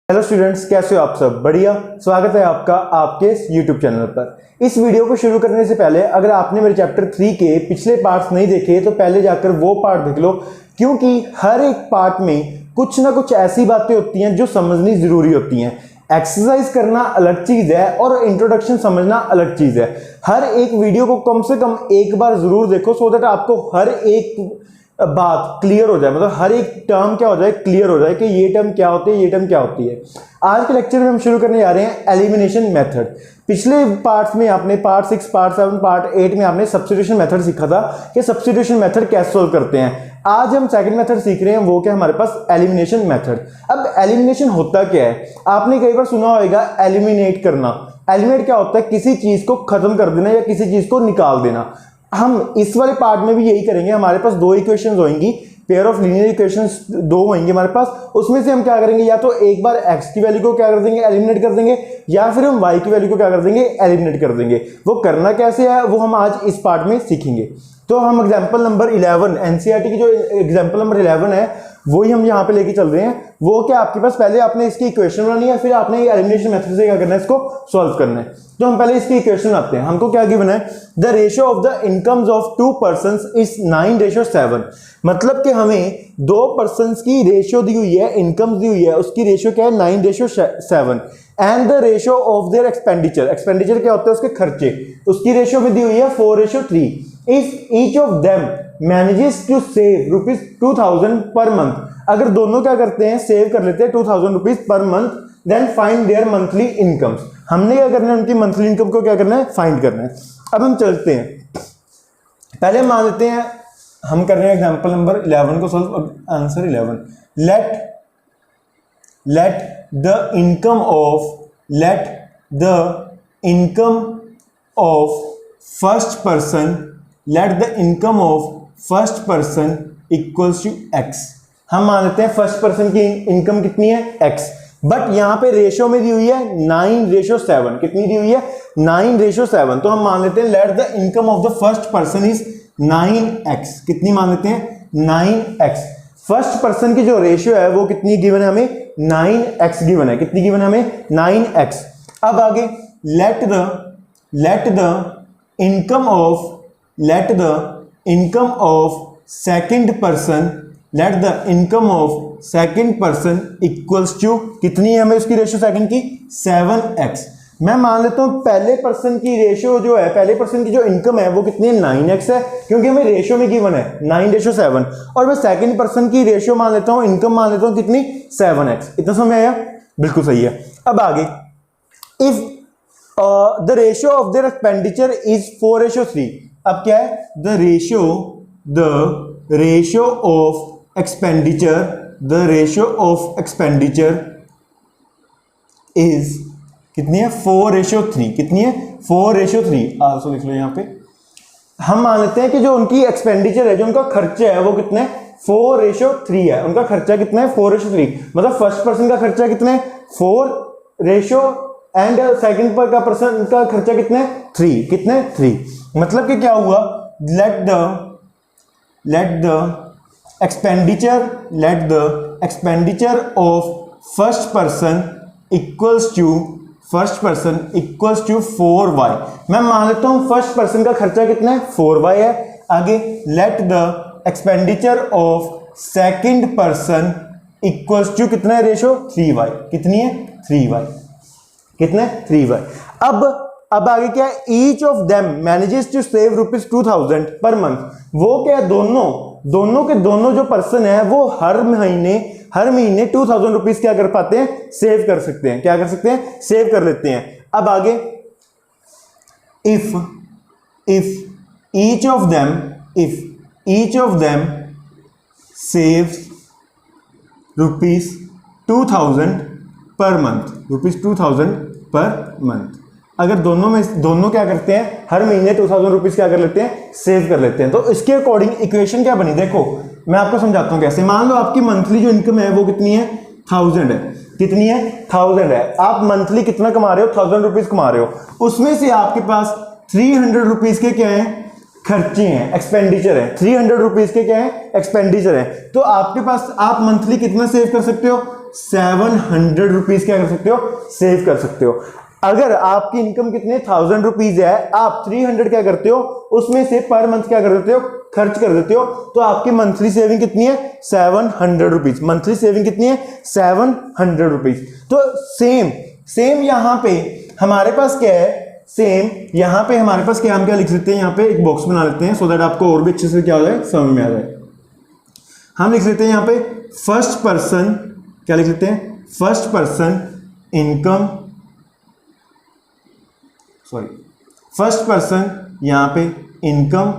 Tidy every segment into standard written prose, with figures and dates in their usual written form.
Hello students, कैसे हो आप सब? बढ़िया। स्वागत है आपका आपके यूट्यूब चैनल पर। इस वीडियो को शुरू करने से पहले अगर आपने मेरे चैप्टर 3 के पिछले पार्ट्स नहीं देखे तो पहले जाकर वो पार्ट देख लो, क्योंकि हर एक पार्ट में कुछ ना कुछ ऐसी बातें होती हैं जो समझनी जरूरी होती हैं। एक्सरसाइज करना अलग चीज है और इंट्रोडक्शन समझना अलग चीज है। हर एक वीडियो को कम से कम एक बार जरूर देखो सो दैट आपको हर एक बात क्लियर हो जाए, मतलब हर एक टर्म क्या हो जाए, क्लियर हो जाए कि ये टर्म क्या होती है, ये टर्म क्या होती है। आज के लेक्चर में हम शुरू करने जा रहे हैं एलिमिनेशन मेथड। पिछले पार्ट्स में आपने पार्ट 6, पार्ट 7, पार्ट 8 में आपने सब्स्टिट्यूशन मेथड सीखा था कि सब्स्टिट्यूशन मेथड कैसे सोल्व करते हैं। आज हम सेकंड मेथड सीख रहे हैं, वो क्या हमारे पास एलिमिनेशन मेथड। अब एलिमिनेशन होता क्या है? आपने कई बार सुना होगा एलिमिनेट करना। एलिमिनेट क्या होता है? किसी चीज को खत्म कर देना या किसी चीज को निकाल देना। हम इस वाले पार्ट में भी यही करेंगे। हमारे पास दो इक्वेशंस होंगी, पेयर ऑफ लीनियर इक्वेशंस दो होंगे हमारे पास। उसमें से हम क्या करेंगे, या तो एक बार x की वैल्यू को क्या कर देंगे, एलिमिनेट कर देंगे, या फिर हम y की वैल्यू को क्या कर देंगे, एलिमिनेट कर देंगे। वो करना कैसे है वो हम आज इस पार्ट में सीखेंगे। तो हम एग्जांपल नंबर 11 एनसीईआरटी की जो एग्जांपल नंबर 11 है वही हम यहाँ पे लेके चल रहे हैं। वो क्या आपके पास पहले आपने इसकी इक्वेशन बनानी है, फिर आपने एलिमिनेशन मेथड से क्या करना है, इसको सॉल्व करना है। तो हम पहले इसकी इक्वेशन आते हैं। हमको क्या गिवन है, the ratio of the incomes of two persons is 9:7। मतलब कि हमें दो पर्संस की रेशियो दी हुई है, इनकम दी हुई है, उसकी रेशियो क्या है, 9:7। And the ratio of their expenditure, expenditure क्या होता है, उसके खर्चे, उसकी रेशियो में दी हुई है 4:3। If each of them manages to save ₹2000 per month, अगर दोनों क्या करते हैं, सेव कर लेते हैं 2000 rupees per month, then find their monthly incomes. हमने क्या करना है, उनकी मंथली इनकम को क्या करना है, फाइंड करना है। अब हम चलते हैं, पहले मान लेते हैं हम कर रहे हैं एग्जांपल नंबर 11 को solve. Answer 11, let the income of first person let the income of first person equals to x। हम मान लेते हैं फर्स्ट पर्सन की इनकम कितनी है, x, बट यहां पे रेशियो में दी हुई है 9:7। कितनी दी हुई है, 9:7। तो हम मान लेते हैं let the income of the first person is 9x। कितनी मान लेते हैं, 9x। फर्स्ट पर्सन की जो रेशियो है वो कितनी गिवन है हमें, 9x गिवन है। कितनी गिवन है हमें, 9x। अब आगे let the income of second person equals to, कितनी है हमें उसकी रेशियो सेकंड की, 7x। मैं मान लेता हूं पहले पर्सन की रेशियो जो है, पहले पर्सन की जो इनकम है वो कितनी है, 9x है, क्योंकि हमें रेशियो में गिवन है 9:7। और मैं सेकंड पर्सन की रेशियो मान लेता हूं, इनकम मान लेता हूं कितनी, 7x। इतना समझ आया? बिल्कुल सही है। अब आगे, if the ratio of their expenditure is 4:3। अब क्या है, the ratio of expenditure is कितनी है, 4:3। कितनी है, 4:3। आंसर लिख लो यहां पे। हम मान लेते हैं कि जो उनकी एक्सपेंडिचर है, जो उनका खर्चा है वो कितने, 4:3 है। उनका खर्चा कितना है, 4:3। मतलब फर्स्ट पर्सन का खर्चा कितना है, 4 एंड सेकंड पर का पर्सन का खर्चा कितना है, 3। कितने, 3। मतलब कि क्या हुआ, let the expenditure of first person equals to 4y। मैं मान लेता हूं फर्स्ट पर्सन का खर्चा कितना है, 4y है। आगे let the expenditure of second person equals to कितना है, रेशियो 3y। कितनी है, 3y। कितने, 3y। अब आगे क्या है, each of them manages to save ₹2000 per month. वो क्या है, दोनों के दोनों जो पर्सन है वो हर महीने 2000 रुपीज क्या कर पाते हैं, सेव कर सकते हैं। क्या कर सकते हैं, सेव कर लेते हैं। अब आगे, if each of them saves ₹2000 per month. अगर दोनों क्या करते हैं, हर महीने 2000 रुपीज क्या कर लेते हैं, सेव कर लेते हैं। तो इसके अकॉर्डिंग इक्वेशन क्या बनी, देखो मैं आपको समझाता हूं कैसे। मान लो आपकी मंथली जो इनकम है वो कितनी है, 1000 है। कितनी है, 1000 है। आप मंथली कितना कमा रहे हो, 1000 रुपीज कमा रहे हो। उसमें से आपके पास 300 रुपीज के क्या है, खर्चे हैं, एक्सपेंडिचर है। 300 रुपीज के क्या है, एक्सपेंडिचर है। तो आपके पास आप मंथली कितना सेव कर सकते हो, ₹700 क्या कर सकते हो, सेव कर सकते हो। अगर आपकी इनकम कितने ₹1000 है, आप 300 क्या करते हो, उसमें से पर मंथ क्या कर देते हो, खर्च कर देते हो, तो आपकी मंथली सेविंग कितनी है, ₹700। मंथली सेविंग कितनी है, ₹700। तो सेम यहां पे हमारे पास क्या है, सेम यहां पे हमारे पास क्या, हम क्या लिख सकते हैं, यहां पे एक बॉक्स बना लेते हैं सो दैट आपको और भी अच्छे से क्या हो जाए, समझ में आ जाए। हम लिख लेते हैं यहां पे फर्स्ट पर्सन, क्या लिख लेते हैं, first person income, sorry first person, यहां पे इनकम,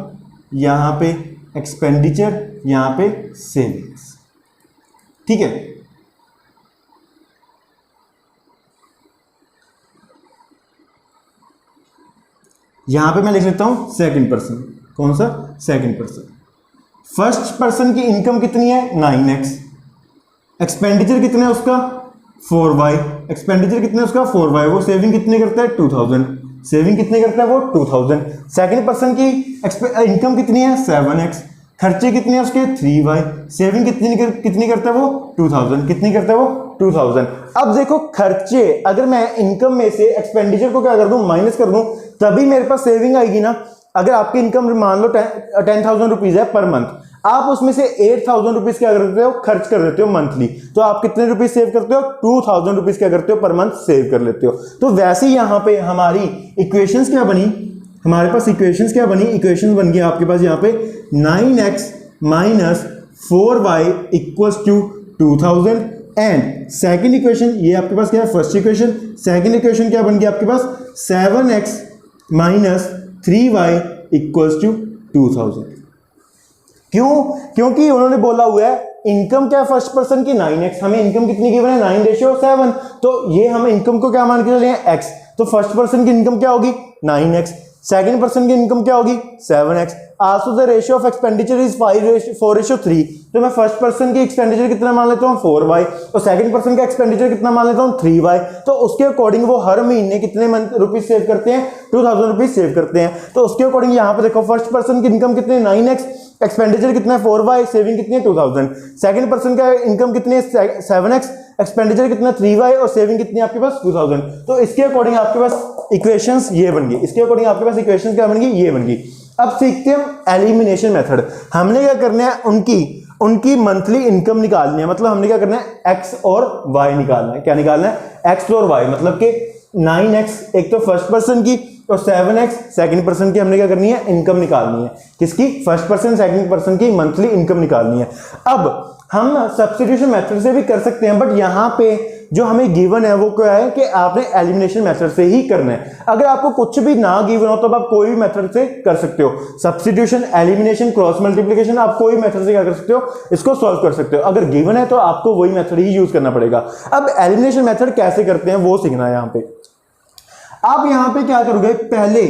यहां पे एक्सपेंडिचर, यहां पे सेविंग्स। ठीक है, यहां पे मैं लिख लेता हूं सेकंड पर्सन, कौन सा, सेकंड पर्सन। फर्स्ट पर्सन की इनकम कितनी है, 9x, एक्सपेंडिचर कितना है उसका, 4y, एक्सपेंडिचर कितना है उसका, 4y, वो सेविंग कितने करता है, 2000, सेविंग कितने करता है वो, 2000। सेकंड पर्सन की इनकम कितनी है, 7x, खर्चे कितने हैं उसके, 3y, सेविंग कितनी करता है वो, 2000, कितनी करता है वो, 2000। अब देखो खर्चे, अगर मैं इनकम में से एक्सपेंडिचर को क्या कर दूं, माइनस कर दूं, तभी मेरे पास सेविंग आएगी ना। अगर आपकी इनकम मान लो 10,000 रुपीज है पर मंथ, आप उसमें से 8,000 रुपीज क्या कर देते हो, खर्च कर देते हो मंथली, तो आप कितने रुपीज सेव करते हो, 2,000 रुपीज क्या करते हो, पर मंथ सेव कर लेते हो। तो वैसे ही यहां पे हमारी इक्वेशंस क्या बनी, हमारे पास इक्वेशंस क्या बनी, इक्वेशंस बन गई आपके पास यहां पे 9x minus 4y equals to 2000। And second equation, ये आपके पास क्या है, फर्स्ट इक्वेशन, सेकंड इक्वेशन क्या बन गया आपके पास, 7x minus 3y equals to 2000। क्यों, क्योंकि उन्होंने बोला हुआ है इनकम क्या है फर्स्ट पर्सन की, 9x, हमें इनकम कितनी गिवन है, 9:7, तो ये हम इनकम को क्या मान के चले हैं, x, तो फर्स्ट पर्सन की इनकम क्या होगी, 9x, सेकंड पर्सन की इनकम क्या होगी, 7x। Also the ratio of expenditure is 4:3, तो मैं फर्स्ट पर्सन की एक्सपेंडिचर कितना मान लेता हूं, 4y, और सेकंड पर्सन का एक्सपेंडिचर कितना मान लेता हूं, 3y। तो उसके अकॉर्डिंग वो हर महीने कितने रुपीज सेव करते हैं, 2000 रुपीज सेव करते हैं। तो उसके अकॉर्डिंग यहां पे देखो फर्स्ट पर्सन की इनकम कितने, 9x, एक्सपेंडिचर कितना है 4y, सेविंग कितनी है 2000। सेकंड पर्सन का इनकम कितनी है 7x, एक्सपेंडिचर कितना 3y, और सेविंग कितनी है आपके पास 2000। तो इसके अकॉर्डिंग आपके पास इक्वेशंस ये बन गई, इसके अकॉर्डिंग आपके पास इक्वेशंस क्या बन गई, ये बन गई। अब सीखते हैं हम एलिमिनेशन मेथड। हमने क्या करना है, उनकी मंथली इनकम निकालनी है, मतलब हमने क्या करना है, x और y निकालना है। क्या निकालना है, x और y, मतलब कि 9x एक तो फर्स्ट पर्सन की और 7x सेकंड पर्सन की हमने क्या करनी है, इनकम निकालनी है। किसकी, फर्स्ट पर्सन सेकंड पर्सन की मंथली इनकम निकालनी है। अब हम सब्स्टिट्यूशन मेथड से भी कर सकते हैं, बट यहां पे जो हमें गिवन है वो क्या है कि आपने एलिमिनेशन मेथड से ही करना है। अगर आपको कुछ भी ना गिवन हो तो आप कोई भी मेथड से कर सकते हो, सब्स्टिट्यूशन, एलिमिनेशन, क्रॉस मल्टीप्लिकेशन, आप कोई मेथड से क्या कर सकते हो, इसको सॉल्व कर सकते हो। अगर गिवन है तो आपको वही मेथड ही यूज करना पड़ेगा। अब एलिमिनेशन मेथड कैसे करते हैं वो सीखना है। यहां पे आप यहां पे क्या करोगे, पहले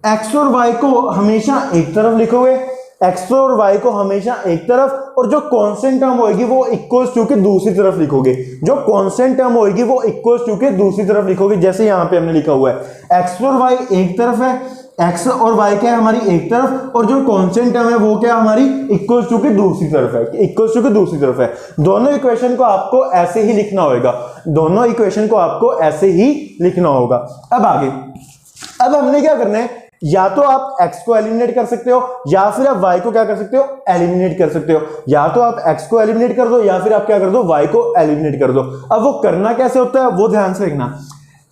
x और y को हमेशा एक तरफ लिखोगे, x और y को हमेशा एक तरफ, और जो कांस्टेंट टर्म होगी वो इक्वल्स टू के दूसरी तरफ लिखोगे। जो कांस्टेंट टर्म होगी वो इक्वल्स टू के दूसरी तरफ लिखोगे। जैसे यहां पे हमने लिखा हुआ है x और y एक तरफ है, x और y क्या है हमारी एक तरफ, और जो कांस्टेंट टर्म है वो क्या हमारी इक्वल्स टू के दूसरी तरफ है, इक्वल्स टू के दूसरी तरफ है। दोनों इक्वेशन को आपको ऐसे ही लिखना होगा, दोनों इक्वेशन को आपको ऐसे ही लिखना होगा। अब आगे, अब हमने क्या करना है, या तो आप x को एलिमिनेट कर सकते हो या फिर आप y को क्या कर सकते हो, एलिमिनेट कर सकते हो। या तो आप x को एलिमिनेट कर दो या फिर आप क्या कर दो, y को एलिमिनेट कर दो। अब वो करना कैसे होता है वो ध्यान से देखना।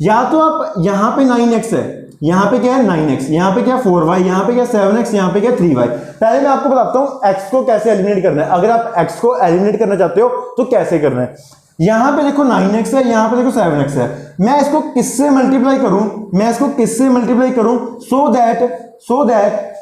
या तो आप यहां पे 9x है, यहां पे क्या है 9x, यहां पे क्या 4y, यहां पे क्या 7x, यहां पे क्या 3y। पहले मैं आपको बताता हूं x को कैसे एलिमिनेट करना है। अगर आप x को एलिमिनेट करना चाहते हो तो कैसे करना है। यहां पे देखो 9x है, यहां पे देखो 7x है, मैं इसको किससे मल्टीप्लाई करूं, मैं इसको किससे मल्टीप्लाई करूं, सो दैट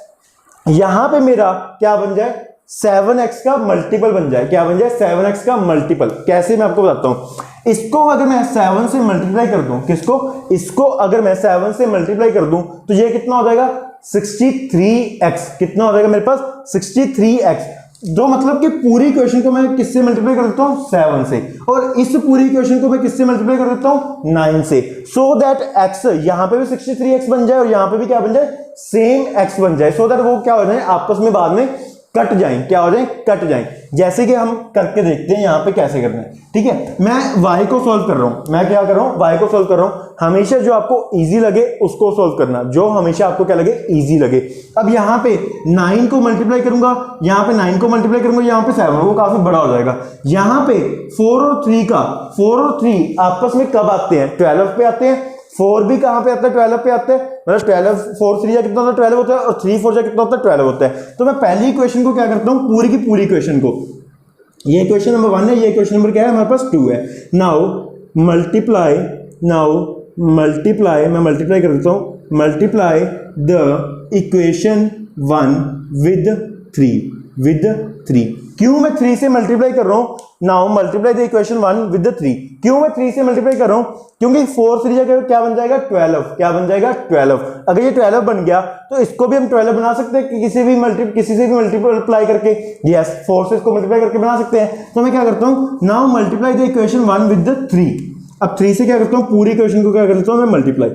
यहां पे मेरा क्या बन जाए, 7x का मल्टीपल बन जाए। क्या बन जाए, 7x का मल्टीपल। कैसे, मैं आपको बताता हूं। इसको अगर मैं 7 से मल्टीप्लाई कर दूं, किसको, इसको अगर मैं 7 से मल्टीप्लाई कर दूं तो ये कितना हो जाएगा, 63x। कितना हो जाएगा मेरे पास, 63x। जो मतलब कि पूरी इक्वेशन को मैं किससे मल्टीप्लाई कर देता हूं, 7 से, और इस पूरी इक्वेशन को मैं किससे मल्टीप्लाई कर देता हूं, 9 से, सो दैट x यहां पे भी 63x बन जाए और यहां पे भी क्या बन जाए, सेम x बन जाए, सो दैट वो क्या हो जाए आपस में बाद में कट जाएं, क्या हो जाएं, कट जाएं। जैसे कि हम करके देखते हैं यहाँ पे कैसे करना है। ठीक है, मैं y को सॉल्व कर रहा हूं, मैं क्या कर रहा हूं, y को सॉल्व कर रहा हूं। हमेशा जो आपको इजी लगे उसको सॉल्व करना, जो हमेशा आपको क्या लगे, इजी लगे। अब यहाँ पे 9 को मल्टीप्लाई करूंगा, यहाँ पे 9 को मल्टीप्लाई करूंगा, यहाँ पे 7, वो काफी बड़ा हो जाएगा। यहाँ पे 4 और 3 आपस में कब आते हैं, 12 पे आते हैं। 4 भी कहां पे आता है, 12 पे आता है। मतलब 12 4 3 जा कितना होता है, 12 होता है, और 3 4 जा कितना होता है, 12 होता है। तो मैं पहली इक्वेशन को क्या करता हूं, पूरी की पूरी इक्वेशन को, ये इक्वेशन नंबर 1 है, ये इक्वेशन नंबर क्या है हमारे पास, 2 है। नाउ मल्टीप्लाई मैं मल्टीप्लाई कर देता हूं, मल्टीप्लाई द इक्वेशन 1 विद 3। क्यों मैं 3 से मल्टीप्लाई कर रहा हूं, now multiply the equation 1 with 3। क्यों मैं 3 से मल्टीप्लाई कर रहा हूं, क्योंकि 4 3 जगह क्या बन जाएगा, 12। क्या बन जाएगा, 12। अगर ये 12 बन गया तो इसको भी हम 12 बना सकते हैं, किसी से भी मल्टीप्लाई करके। यस, 4 से इसको मल्टीप्लाई करके बना सकते हैं। तो मैं क्या करता हूं, now multiply the equation 1 with 3। अब 3 से क्या करता हूं, पूरी इक्वेशन को क्या करता हूं मैं, मल्टीप्लाई।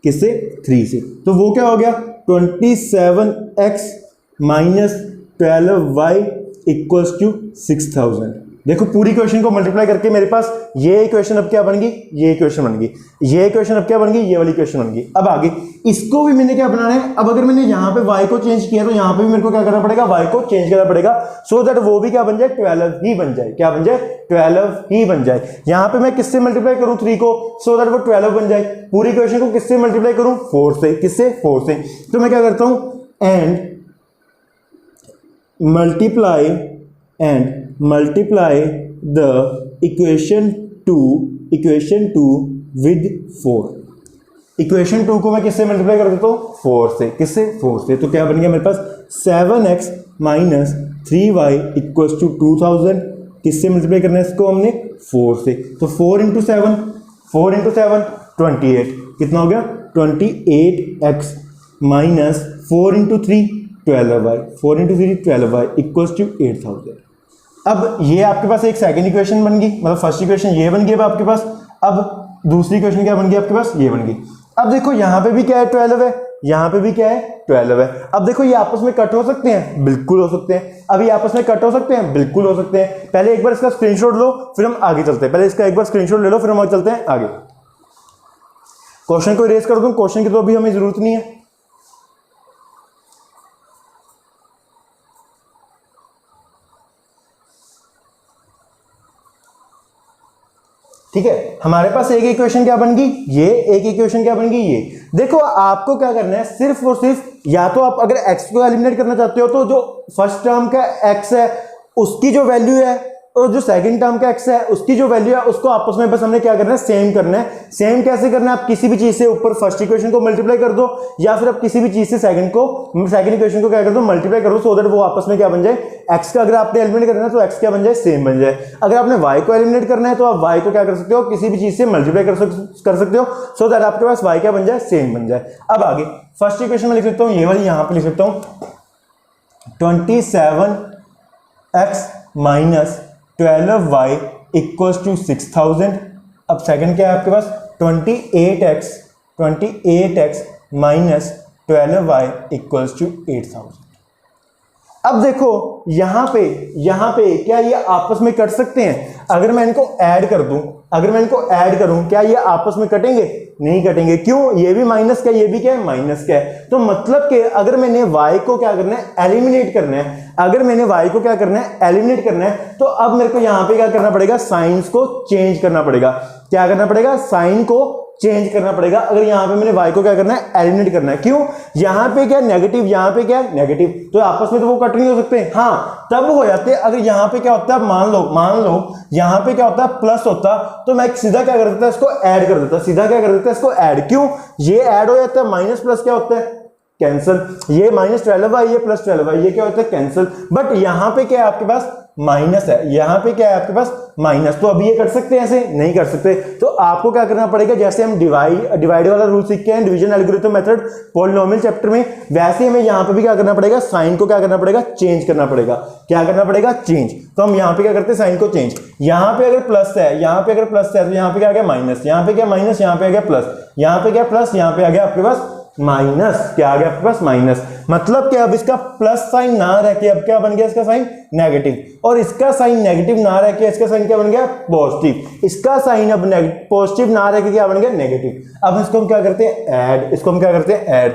किससे, 3 से। तो वो क्या हो गया, 27x minus 12y equals to 6000। देखो पूरी इक्वेशन को मल्टीप्लाई करके मेरे पास ये इक्वेशन अब क्या बन गई, ये इक्वेशन बन गई। ये इक्वेशन अब क्या बन गई, ये वाली इक्वेशन बन गई। अब आगे इसको भी मैंने क्या बनाना है, अब अगर मैंने यहाँ पे y को चेंज किया तो यहाँ पे भी मेरे को क्या करना पड़ेगा, y को चेंज करना पड़ेगा, सो दैट वो भी क्या बन जाए, 12 ही बन जाए। क्या बन जाए, 12 ही बन जाए। यहाँ पे मैं किससे मल्टीप्लाई करूँ 3 को, सो दैट वो 12 बन जाए। पूरी इक्वेशन को किससे मल्टीप्लाई करूँ, 4 से। किससे, 4 से। तो मैं क्या करता हूँ, and multiply the equation 2 with 4। Equation 2 को मैं किससे मल्टीप्लाई कर देता हूँ, 4 से। किससे, 4 से। तो क्या बन गया मेरे पास, 7x minus 3y equals to 2000। किससे मल्टीप्लाई करना है इसको हमने, 4 से। तो 4 इंटू 7 28। कितना हो गया, 28x minus 4 into 3 12y equals to 8000। अब ये आपके पास एक सेकंड इक्वेशन बन गई, मतलब फर्स्ट इक्वेशन ये बन गई अब आपके पास। अब दूसरी इक्वेशन क्या बन गई आपके पास, ये बन गई। अब देखो यहाँ पे भी क्या है, 12 है, यहाँ पे भी क्या है, 12 है। अब देखो ये आपस में कट हो सकते हैं, बिल्कुल हो सकते हैं। अब ये आपस में कट हो सकते हैं, बिल्कुल हो सकते हैं। पहले एक बार इसका स्क्रीनशॉट लो, फिर हम आगे चलते हैं। पहले इसका एक बार स्क्रीनशॉट ले लो, फिर हम आगे चलते हैं आगे। क्वेश्चन को इरेज कर दूं, क्वेश्चन की तो अभी हमें जरूरत नहीं है। ठीक है, हमारे पास एक इक्वेशन क्या बन गई, ये। एक इक्वेशन क्या बन गई, ये। देखो आपको क्या करना है, सिर्फ और सिर्फ, या तो आप अगर x को एलिमिनेट करना चाहते हो तो जो फर्स्ट टर्म का x है उसकी जो वैल्यू है और जो सेकंड टर्म का x है उसकी जो वैल्यू है उसको आपस में बस हमने क्या करना है, सेम करना है। सेम कैसे करना है, आप किसी भी चीज से ऊपर फर्स्ट इक्वेशन को मल्टीप्लाई कर दो, या फिर आप किसी भी चीज से सेकंड इक्वेशन को क्या कर दो, मल्टीप्लाई कर दो, सो दैट वो आपस में क्या बन जाए, x का अगर आपने एलिमिनेट करना है तो x क्या बन जाए, सेम बन जाए। अगर आपने y को एलिमिनेट करना है तो आप y को क्या कर सकते हो, किसी भी चीज से मल्टीप्लाई कर सकते हो, सो दैट आपके पास y क्या बन जाए, सेम बन जाए। अब आगे फर्स्ट इक्वेशन में लिख सकता हूं, ये वाली यहां पे लिख सकता हूं, 27x minus 12y equals to 6000। अब सेकंड क्या है आपके पास, 28x minus 12y equals to 8000। अब देखो यहां पे क्या ये आपस में कट सकते हैं? अगर मैं इनको ऐड कर दूं, क्या ये आपस में कटेंगे? नहीं कटेंगे। क्यों? ये भी माइनस का, ये भी क्या है, माइनस का है। तो मतलब कि अगर मैंने y को क्या करना है, एलिमिनेट करना है, तो अब मेरे को यहां पे क्या करना पड़ेगा, साइंस को चेंज करना पड़ेगा। क्या करना पड़ेगा? साइन को चेंज करना पड़ेगा। अगर यहां पे मैंने y को क्या करना है, एलिमिनेट करना है। क्यों? यहां पे क्या नेगेटिव, यहां पे क्या नेगेटिव, तो आपस में तो वो कट नहीं हो सकते। हाँ तब हो जाते अगर यहां पे क्या होता है, मान लो यहां पे क्या होता है, प्लस होता, तो मैं सीधा क्या कर देता, इसको ऐड कर देता, इसको ऐड। क्यों? ये ऐड हो जाता है, माइनस प्लस क्या होता है, कैंसिल। ये माइनस 12y, ये प्लस 12y, ये क्या होता है, कैंसिल। बट यहां पे क्या है आपके पास, माइनस है, यहां पे क्या है आपके पास, माइनस। तो अभी ये कर सकते हैं, ऐसे नहीं कर सकते। तो आपको क्या करना पड़ेगा, जैसे हम डिवाइड वाला रूल सीख के हैं, division algorithm method polynomial chapter में, वैसे हमें यहां पे भी क्या करना पड़ेगा, साइन को क्या करना पड़ेगा, चेंज करना पड़ेगा। क्या करना पड़ेगा? चेंज। तो हम यहां पे क्या करते हैं, साइन को चेंज। यहां पे अगर प्लस है, तो यहां पे क्या आ गया, माइनस। यहां पे क्या, माइनस, यहां पे आ गया प्लस, यहां पे क्या प्लस, यहां पे आ गया आपके पास माइनस, क्या आ गया आपके पास माइनस, मतलब कि अब इसका प्लस साइन ना रह के अब क्या बन गया इसका साइन नेगेटिव, और इसका साइन नेगेटिव ना रह के इसका साइन क्या बन गया पॉजिटिव, इसका साइन अब पॉजिटिव ना रह के क्या बन गया नेगेटिव। अब इसको हम क्या करते हैं ऐड, इसको हम क्या करते हैं ऐड।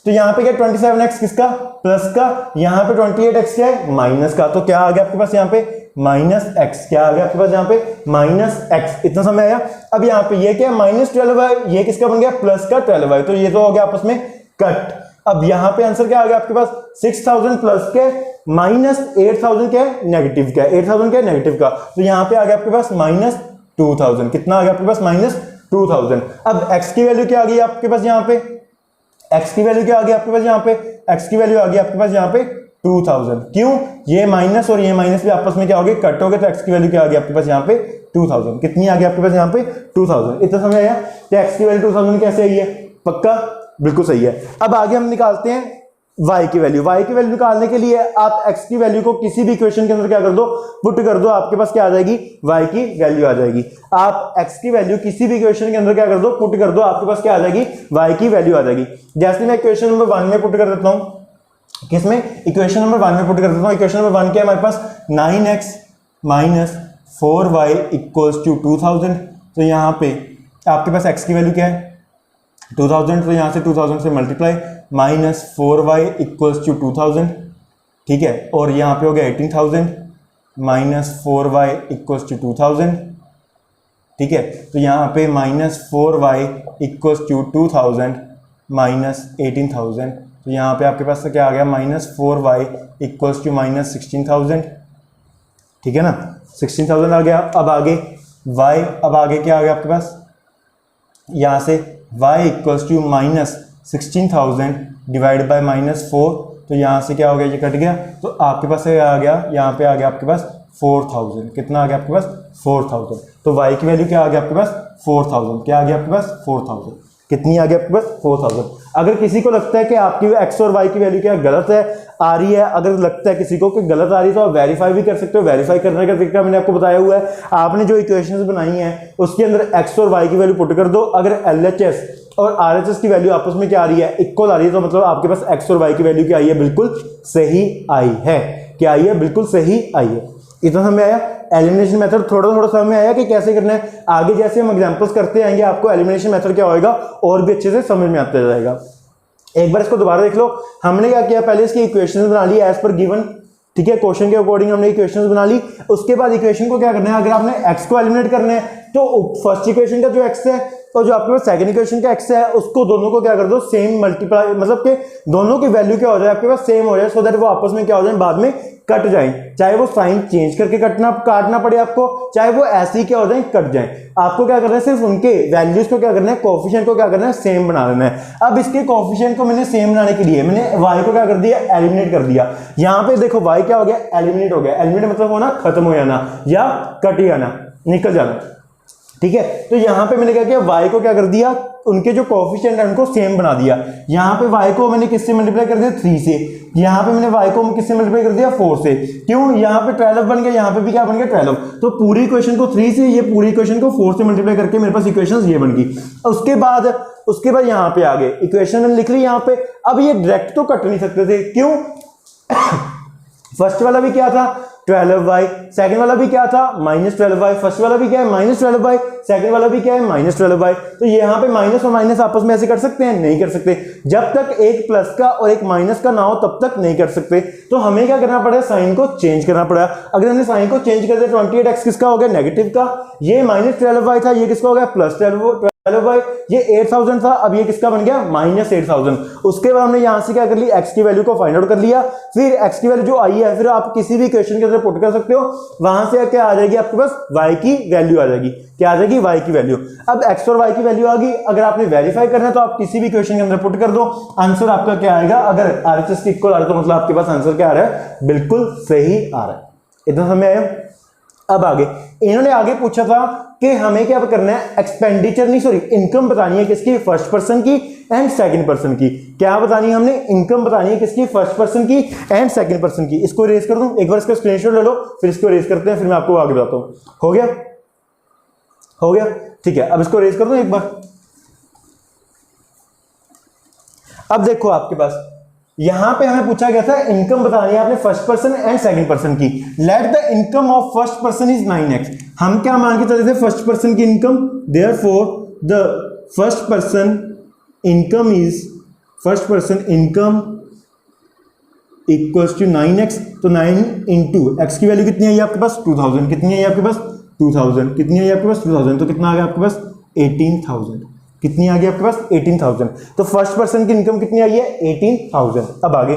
तो यहाँ पे क्या 27x किसका प्लस का, यहाँ पे 28x क्या है माइनस का, तो क्या आ गया आपके पास यहाँ पे माइनस एक्स, क्या आ गया आपके पास यहाँ पे माइनस एक्स। इतना समय आया। अब यहाँ पे ये क्या है -12y, ये किसका बन गया प्लस का 12y, तो ये तो हो गया आपस में कट। अब यहाँ पे आंसर क्या आ गया आपके पास 6000 प्लस के -8000 क्या है नेगेटिव का, 8000 क्या है नेगेटिव का, तो यहाँ पे आ गया आपके पास -2000, कितना आ गया आपके पास -2000। अब x की वैल्यू क्या आ गई आपके पास यहाँ पे, x की वैल्यू क्या आ गई आपके पास यहाँ पे, x की वैल्यू आ गई आपके पास यहाँ पे 2000, क्यों ये माइनस और ये माइनस भी आपस में क्या हो गए कट हो गए, तो x की वैल्यू क्या आ गई आपके पास यहाँ पे 2000, कितनी आ गई आपके पास यहाँ पे 2000। इतना समझ आया, तो x की वैल्यू 2000 कैसे आई है, पक्का बिल्कुल सही है। अब आगे हम निकालते हैं y की वैल्यू। y की वैल्यू निकालने के लिए आप x की वैल्यू को किसी भी इक्वेशन के अंदर क्या कर दो पुट कर दो, आपके पास क्या आ जाएगी y की वैल्यू आ जाएगी। आप x की वैल्यू किसी भी इक्वेशन के अंदर क्या कर दो पुट कर दो, आपके पास क्या आ जाएगी y की वैल्यू आ जाएगी। जैसे मैं इक्वेशन नंबर 1 में पुट कर देता हूं, किसमें इक्वेशन नंबर 1 में पुट कर देता हूं। इक्वेशन नंबर 1 क्या है हमारे पास 9x minus 4y equals to 2000, तो यहाँ पे आपके पास x की वैल्यू क्या है 2000, तो यहाँ से 2000 से मल्टीप्लाई -4y इक्वल्स टू 2000, ठीक है, और यहाँ पे हो गया 18000 -4y इक्वल्स टू 2000, ठीक है, तो यहाँ पे -4y इक्वल्स टू 2000 -18000, तो यहाँ पे आपके पास क्या आ गया -4y इक्वल्स टू -16000, ठीक है ना, 16000 आ गया। अब आगे y, अब आगे क्या आ गया आपके पास यहाँ से y equals to -16000 divide by -4, तो यहाँ से क्या हो गया ये कट गया, तो आपके पास आ गया यहाँ पे आ गया आपके पास 4000, कितना आ गया आपके पास 4000, तो y की वैल्यू क्या आ गया आपके पास 4000, क्या आ गया आपके पास 4000, कितनी आ गई आपके पास 4000। अगर किसी को लगता है कि आपकी x और y की वैल्यू क्या गलत है आ रही है, अगर लगता है किसी को कि गलत आ रही है तो आप वेरीफाई भी कर सकते हो। वेरीफाई करने का तरीका मैंने आपको बताया हुआ है, आपने जो इक्वेशंस बनाई हैं उसके अंदर x और y की वैल्यू पुट कर दो, अगर LHS और RHS की वैल्यू आपस में क्या आ रही है इक्वल आ रही है, तो मतलब आपके पास x और y की वैल्यू क्या आई है बिल्कुल सही आई है, क्या आई है बिल्कुल सही आई है। इतना समझ आया। एलिमिनेशन मेथड थोड़ा थोड़ा समझ में आया कि कैसे करना है, आगे जैसे हम एग्जांपल्स करते आएंगे आपको एलिमिनेशन मेथड क्या होएगा और भी अच्छे से समझ में आता जाएगा। एक बार इसको दोबारा देख लो, हमने क्या किया पहले इसकी इक्वेशंस बना ली एज पर गिवन, ठीक है, क्वेश्चन के अकॉर्डिंग हमने इक्वेशंस बना ली। उसके बाद इक्वेशन को क्या करना है, अगर आपने x को एलिमिनेट करना है तो फर्स्ट इक्वेशन का जो x है और जो आपके पास सेकंड इक्वेशन का x है उसको दोनों को क्या कर दो सेम मल्टीप्लाई, मतलब कि दोनों की वैल्यू क्या हो जाए आपके पास सेम हो जाए, सो दैट वो आपस में क्या हो जाए बाद में कट जाए, चाहे वो साइन चेंज करके काटना पड़े आपको, चाहे वो ऐसे ही क्या हो जाए कट जाए। आपको क्या करना है सिर्फ उनके वैल्यूज को क्या करना है कोएफिशिएंट को क्या करना है सेम बना लेना है। अब इसके कोएफिशिएंट को मैंने सेम बनाने के लिए मैंने y को क्या कर दिया एलिमिनेट कर दिया। यहाँ पे देखो y क्या हो गया एलिमिनेट हो गया, एलिमिनेट मतलब होना खत्म हो जाना या कट जाना निकल जाना, ठीक है। तो यहाँ पे मैंने क्या किया y को क्या कर दिया उनके जो कोएफिशिएंट है उनको सेम बना दिया। यहाँ पे y को मैंने किससे मल्टीप्लाई कर दिया 3 से, यहाँ पे मैंने y को किससे मल्टीप्लाई कर दिया 4 से, क्यों यहाँ पे 12 बन गया, यहाँ पे भी क्या बन गया 12, तो पूरी इक्वेशन को 3 से ये पूरी इक्वेशन को 4 से मल्टीप्लाई करके मेरे पास इक्वेशन ये बन गई। उसके बाद यहाँ पे आ गए इक्वेशन मैंने लिख ली यहाँ पे। अब ये डायरेक्ट तो कट नहीं सकते थे, क्यों फर्स्ट वाला भी क्या था 12y, सेकंड वाला भी क्या था -12y, फर्स्ट वाला भी क्या है -12y, सेकंड वाला भी क्या है -12y, तो यहाँ पे माइनस और माइनस आपस में ऐसे कर सकते हैं नहीं कर सकते, जब तक एक प्लस का और एक माइनस का ना हो तब तक नहीं कर सकते। तो हमें क्या करना पड़ेगा साइन को चेंज करना पड़ा। अगर हमने साइन को चेंज कर दिया 28x किसका हो गया नेगेटिव का, ये -12y था ये किसका हो गया +12y, ये 8000 था अब ये किसका बन गया -8000। उसके बाद हमने यहां से क्या कर लिया x की वैल्यू को फाइंड आउट कर लिया, फिर x की वैल्यू जो आई है फिर आप किसी भी इक्वेशन के अंदर पुट कर सकते हो, वहां से क्या आ जाएगी आपके पास y की वैल्यू आ जाएगी, क्या आ जाएगी y की वैल्यू। अब x और y की वैल्यू आ गई, अगर आपने वेरीफाई करना है तो आप किसी भी इक्वेशन के अंदर पुट कर दो, आंसर आपका क्या आएगा, अगर RHS इक्वल आ रहा है तो मतलब आपके पास आंसर क्या आ रहा है बिल्कुल सही आ रहा है। इतना समझ आया। अब आगे इन्होंने आगे पूछा था कि हमें क्या करना है एक्सपेंडिचर नहीं सॉरी इनकम बतानी है किसकी फर्स्ट पर्सन की एंड सेकंड पर्सन की। क्या बतानी है हमने इनकम बतानी है किसकी फर्स्ट पर्सन की एंड सेकंड पर्सन की। इसको इरेज कर दूं, एक बार इसका स्क्रीनशॉट ले लो फिर इसको इरेज करते हैं, फिर मैं आपको आगे बताता हूं। हो गया ठीक है। अब इसको इरेज कर दूं एक बार। अब देखो आपके पास यहां पे हमें पूछा गया था इनकम बतानी है आपने first person and second person की। Let the income of first person is 9x। हम क्या मान के चले थे फर्स्ट पर्सन की income, therefore the first person income equals to 9x। तो 9 इंटू एक्स की वैल्यू कितनी आई आपके पास 2000, कितनी आई आपके पास 2000, कितनी आई आपके पास 2000, तो कितना आ गया आपके पास 18,000, कितनी आ गई आपके पास 18,000। तो फर्स्ट पर्सन की इनकम कितनी आई है 18,000। अब आगे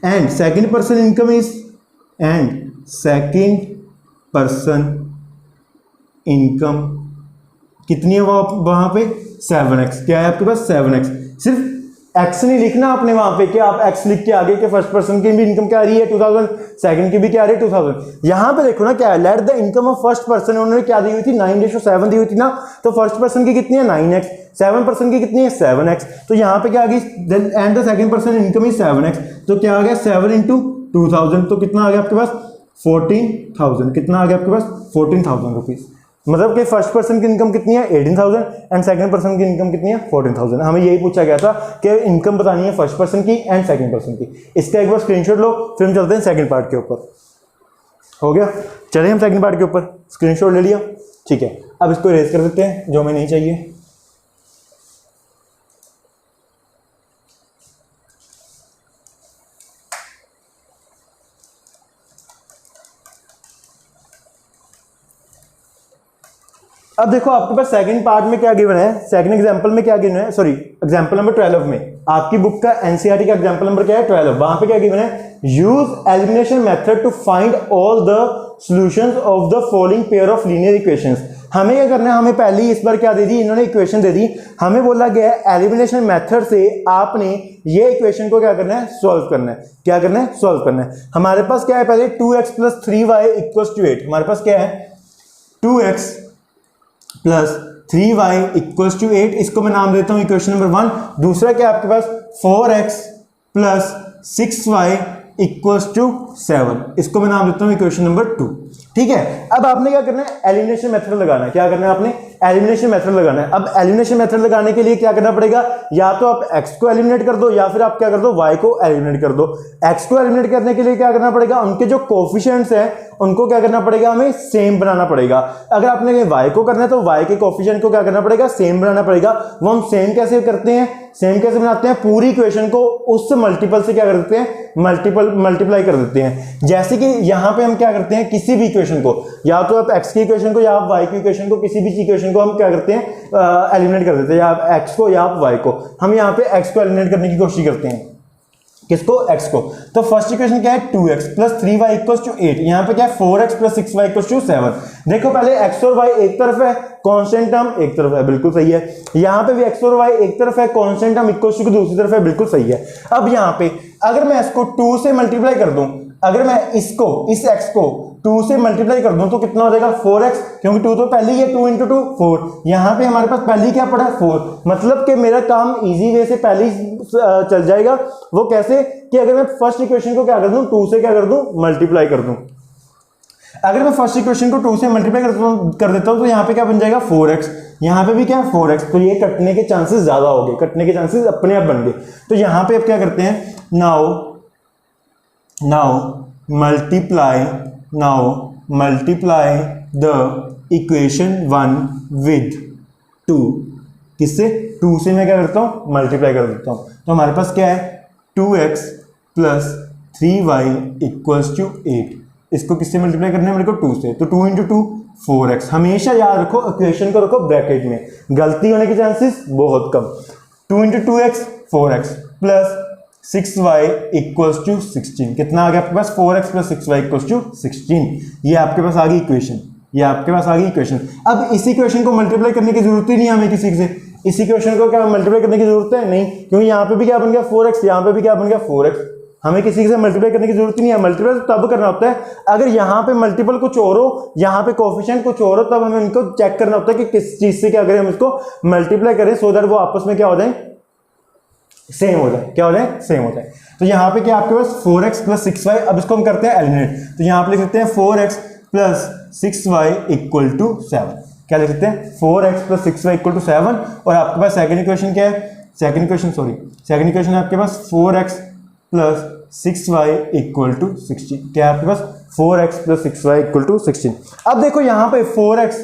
and second person income is, and second person income कितनी है वहां पे 7x। क्या है आपके पास 7x। सिर्फ x नहीं लिखना आपने वहां पे कि आप x लिख के आगे के फर्स्ट पर्सन की भी इनकम क्या आ रही है 2000, सेकंड की भी क्या आ रही है 2000। यहां पे देखो ना क्या है, late the income of first person, उन्होंने क्या दी हुई थी 9:7 दी हुई थी ना। तो फर्स्ट पर्सन की कितनी है 9x, सेवन पर्सन की कितनी है 7x। तो यहां पे क्या आ गई and the second person income is 7x। तो क्या आ गया 7 इंटू 2000, तो कितना आ गया आपके पास 14,000, कितना आ गया आपके पास 14,000 रुपीज। मतलब कि फर्स्ट पर्सन की इनकम कितनी है 18,000 एंड सेकंड पर्सन की इनकम कितनी है 14,000। हमें यही पूछा गया था कि इनकम बतानी है फर्स्ट पर्सन की एंड सेकंड पर्सन की। इसका एक बार स्क्रीनशॉट लो, फिर हम चलते हैं सेकंड पार्ट के ऊपर। हो गया, चलिए हम सेकंड पार्ट के ऊपर, स्क्रीनशॉट ले लिया, ठीक है। अब इसको इरेज कर देते हैं जो हमें नहीं चाहिए। अब देखो आपके पास सेकंड पार्ट में क्या गिवन है, सेकंड एग्जांपल में क्या गिवन है, सॉरी एग्जांपल नंबर 12 में आपकी बुक का एनसीईआरटी का एग्जांपल नंबर क्या है 12। वहां पे क्या गिवन है, use elimination method to find all the solutions of the following pair of linear equations. हमें क्या करना है, हमें पहले ही इस बार क्या दे दी, इन्होंने इक्वेशन दे दी। हमें बोला गया है एलिमिनेशन मेथड से आपने ये इक्वेशन को क्या करना है, सॉल्व करना है। क्या करना है, सॉल्व करना है। हमारे पास क्या है, पहले 2x + 3y = 8। हमारे पास क्या है 2x + 3y = 8। इसको मैं नाम देता हूं इक्वेशन नंबर 1। दूसरा क्या है आपके पास 4x + 6y = 7। इसको मैं नाम देता हूं इक्वेशन नंबर 2। ठीक है, अब आपने क्या करना है, एलिमिनेशन मेथड लगाना है। क्या करना है आपने, एलिमिनेशन मेथड लगाना है। अब एलिमिनेशन मेथड लगाने के लिए क्या करना पड़ेगा, या तो आप x को एलिमिनेट कर दो या फिर आप क्या कर दो y को एलिमिनेट कर दो। x को एलिमिनेट करने के लिए क्या करना पड़ेगा, उनके जो कोफिशिएंट्स हैं उनको क्या करना पड़ेगा, हमें सेम बनाना पड़ेगा। अगर आपने y को करना है तो y के कोफिशिएंट को क्या करना पड़ेगा, सेम बनाना पड़ेगा। वो हम सेम कैसे करते हैं, सेम कैसे बनाते हैं, पूरी इक्वेशन को उस मल्टीपल से क्या कर देते हैं, मल्टीप्लाई कर देते हैं। जैसे कि यहां पे हम क्या करते हैं, किसी भी इक्वेशन को, या तो आप x की इक्वेशन को या आप y की इक्वेशन को, किसी भी इक्वेशन को हम क्या करते हैं एलिमिनेट कर देते हैं, या आप x को या आप y को। हम यहाँ पे x को एलिमिनेट करने की कोशिश करते हैं, किसको, x को। तो फर्स्ट इक्वेशन क्या है 2x + 3y = 8। यहाँ पे क्या है 4x + 6y = 7। देखो पहले x और y एक तरफ है, कांस्टेंट टर्म एक तरफ है, बिल्कुल सही है। यहाँ पे भी x और y एक तरफ है, कांस्टेंट टर्म इक्वल टू दूसरी तरफ है, बिल्कुल सही है। अब यहाँ पे अगर मैं इसको 2 से मल्टीप्लाई कर दूं, अगर मैं इसको इस x को 2 से मल्टीप्लाई कर दूं तो कितना हो जाएगा 4x, क्योंकि 2 तो पहले ही है, 2 × 2 4। यहाँ पे हमारे पास पहले ही क्या पड़ा 4। मतलब कि मेरा काम इजी वे से पहले ही चल जाएगा। वो कैसे कि अगर मैं फर्स्ट इक्वेशन को क्या कर दूं, 2 से क्या कर दूं, मल्टीप्लाई कर दूं। अगर मैं फर्स्ट इक्वेशन को 2 से मल्टीप्लाई कर देता हूं तो यहाँ पे क्या बन जाएगा 4x, यहाँ पे भी क्या है 4x। तो ये कटने के चांसेस ज्यादा हो गए, कटने के चांसेस अपने आप बन गए। तो यहाँ पे अब क्या करते हैं, मल्टीप्लाई द इक्वेशन 1 with 2। किससे, 2 से मैं क्या करता हूं, मल्टीप्लाई कर देता हूं। तो हमारे पास क्या है 2x + 3y = 8। इसको किससे मल्टीप्लाई करना है मेरे को, 2 से। तो 2 × 2 4x। हमेशा याद रखो इक्वेशन को रखो ब्रैकेट में, गलती होने के चांसेस बहुत कम। 2 × 2x 4x + 6y = 16। कितना आ गया आपके पास 4x + 6y = 16। ये आपके पास आ गई इक्वेशन, ये आपके पास आ गई इक्वेशन। अब इस इक्वेशन को मल्टीप्लाई करने की जरूरत ही नहीं है हमें किसी से। इस इक्वेशन को क्या मल्टीप्लाई करने की जरूरत है, नहीं, क्योंकि यहाँ पे भी क्या बन गया 4x, यहाँ पे भी क्या बन गया 4x। हमें किसी से मल्टीप्लाई करने की जरूरत ही नहीं है। मल्टीप्लाई तब करना होता है अगर यहाँ पे मल्टीपल कुछ और हो, यहाँ पे कोफिशिएंट कुछ और हो, तब हमें इनको चेक करना होता है कि किस चीज से क्या करें, हम इसको मल्टीप्लाई करें सो दैट वो आपस में क्या हो जाए, सेम हो जाए। क्या हो जाए, सेम हो जाए। तो यहाँ पे क्या आपके पास 4x + 6y। अब इसको हम करते हैं एलिमिनेट। तो यहाँ पे लिख सकते हैं 4x + 6y = 7। क्या लिख सकते हैं 4x + 6y = 7। और आपके पास सेकंड इक्वेशन क्या है सेकंड इक्वेशन है आपके पास 4x plus 6y equal to 16। क्या है आपके पास 4x plus 6y equal to 16। अब देखो यहाँ पे 4x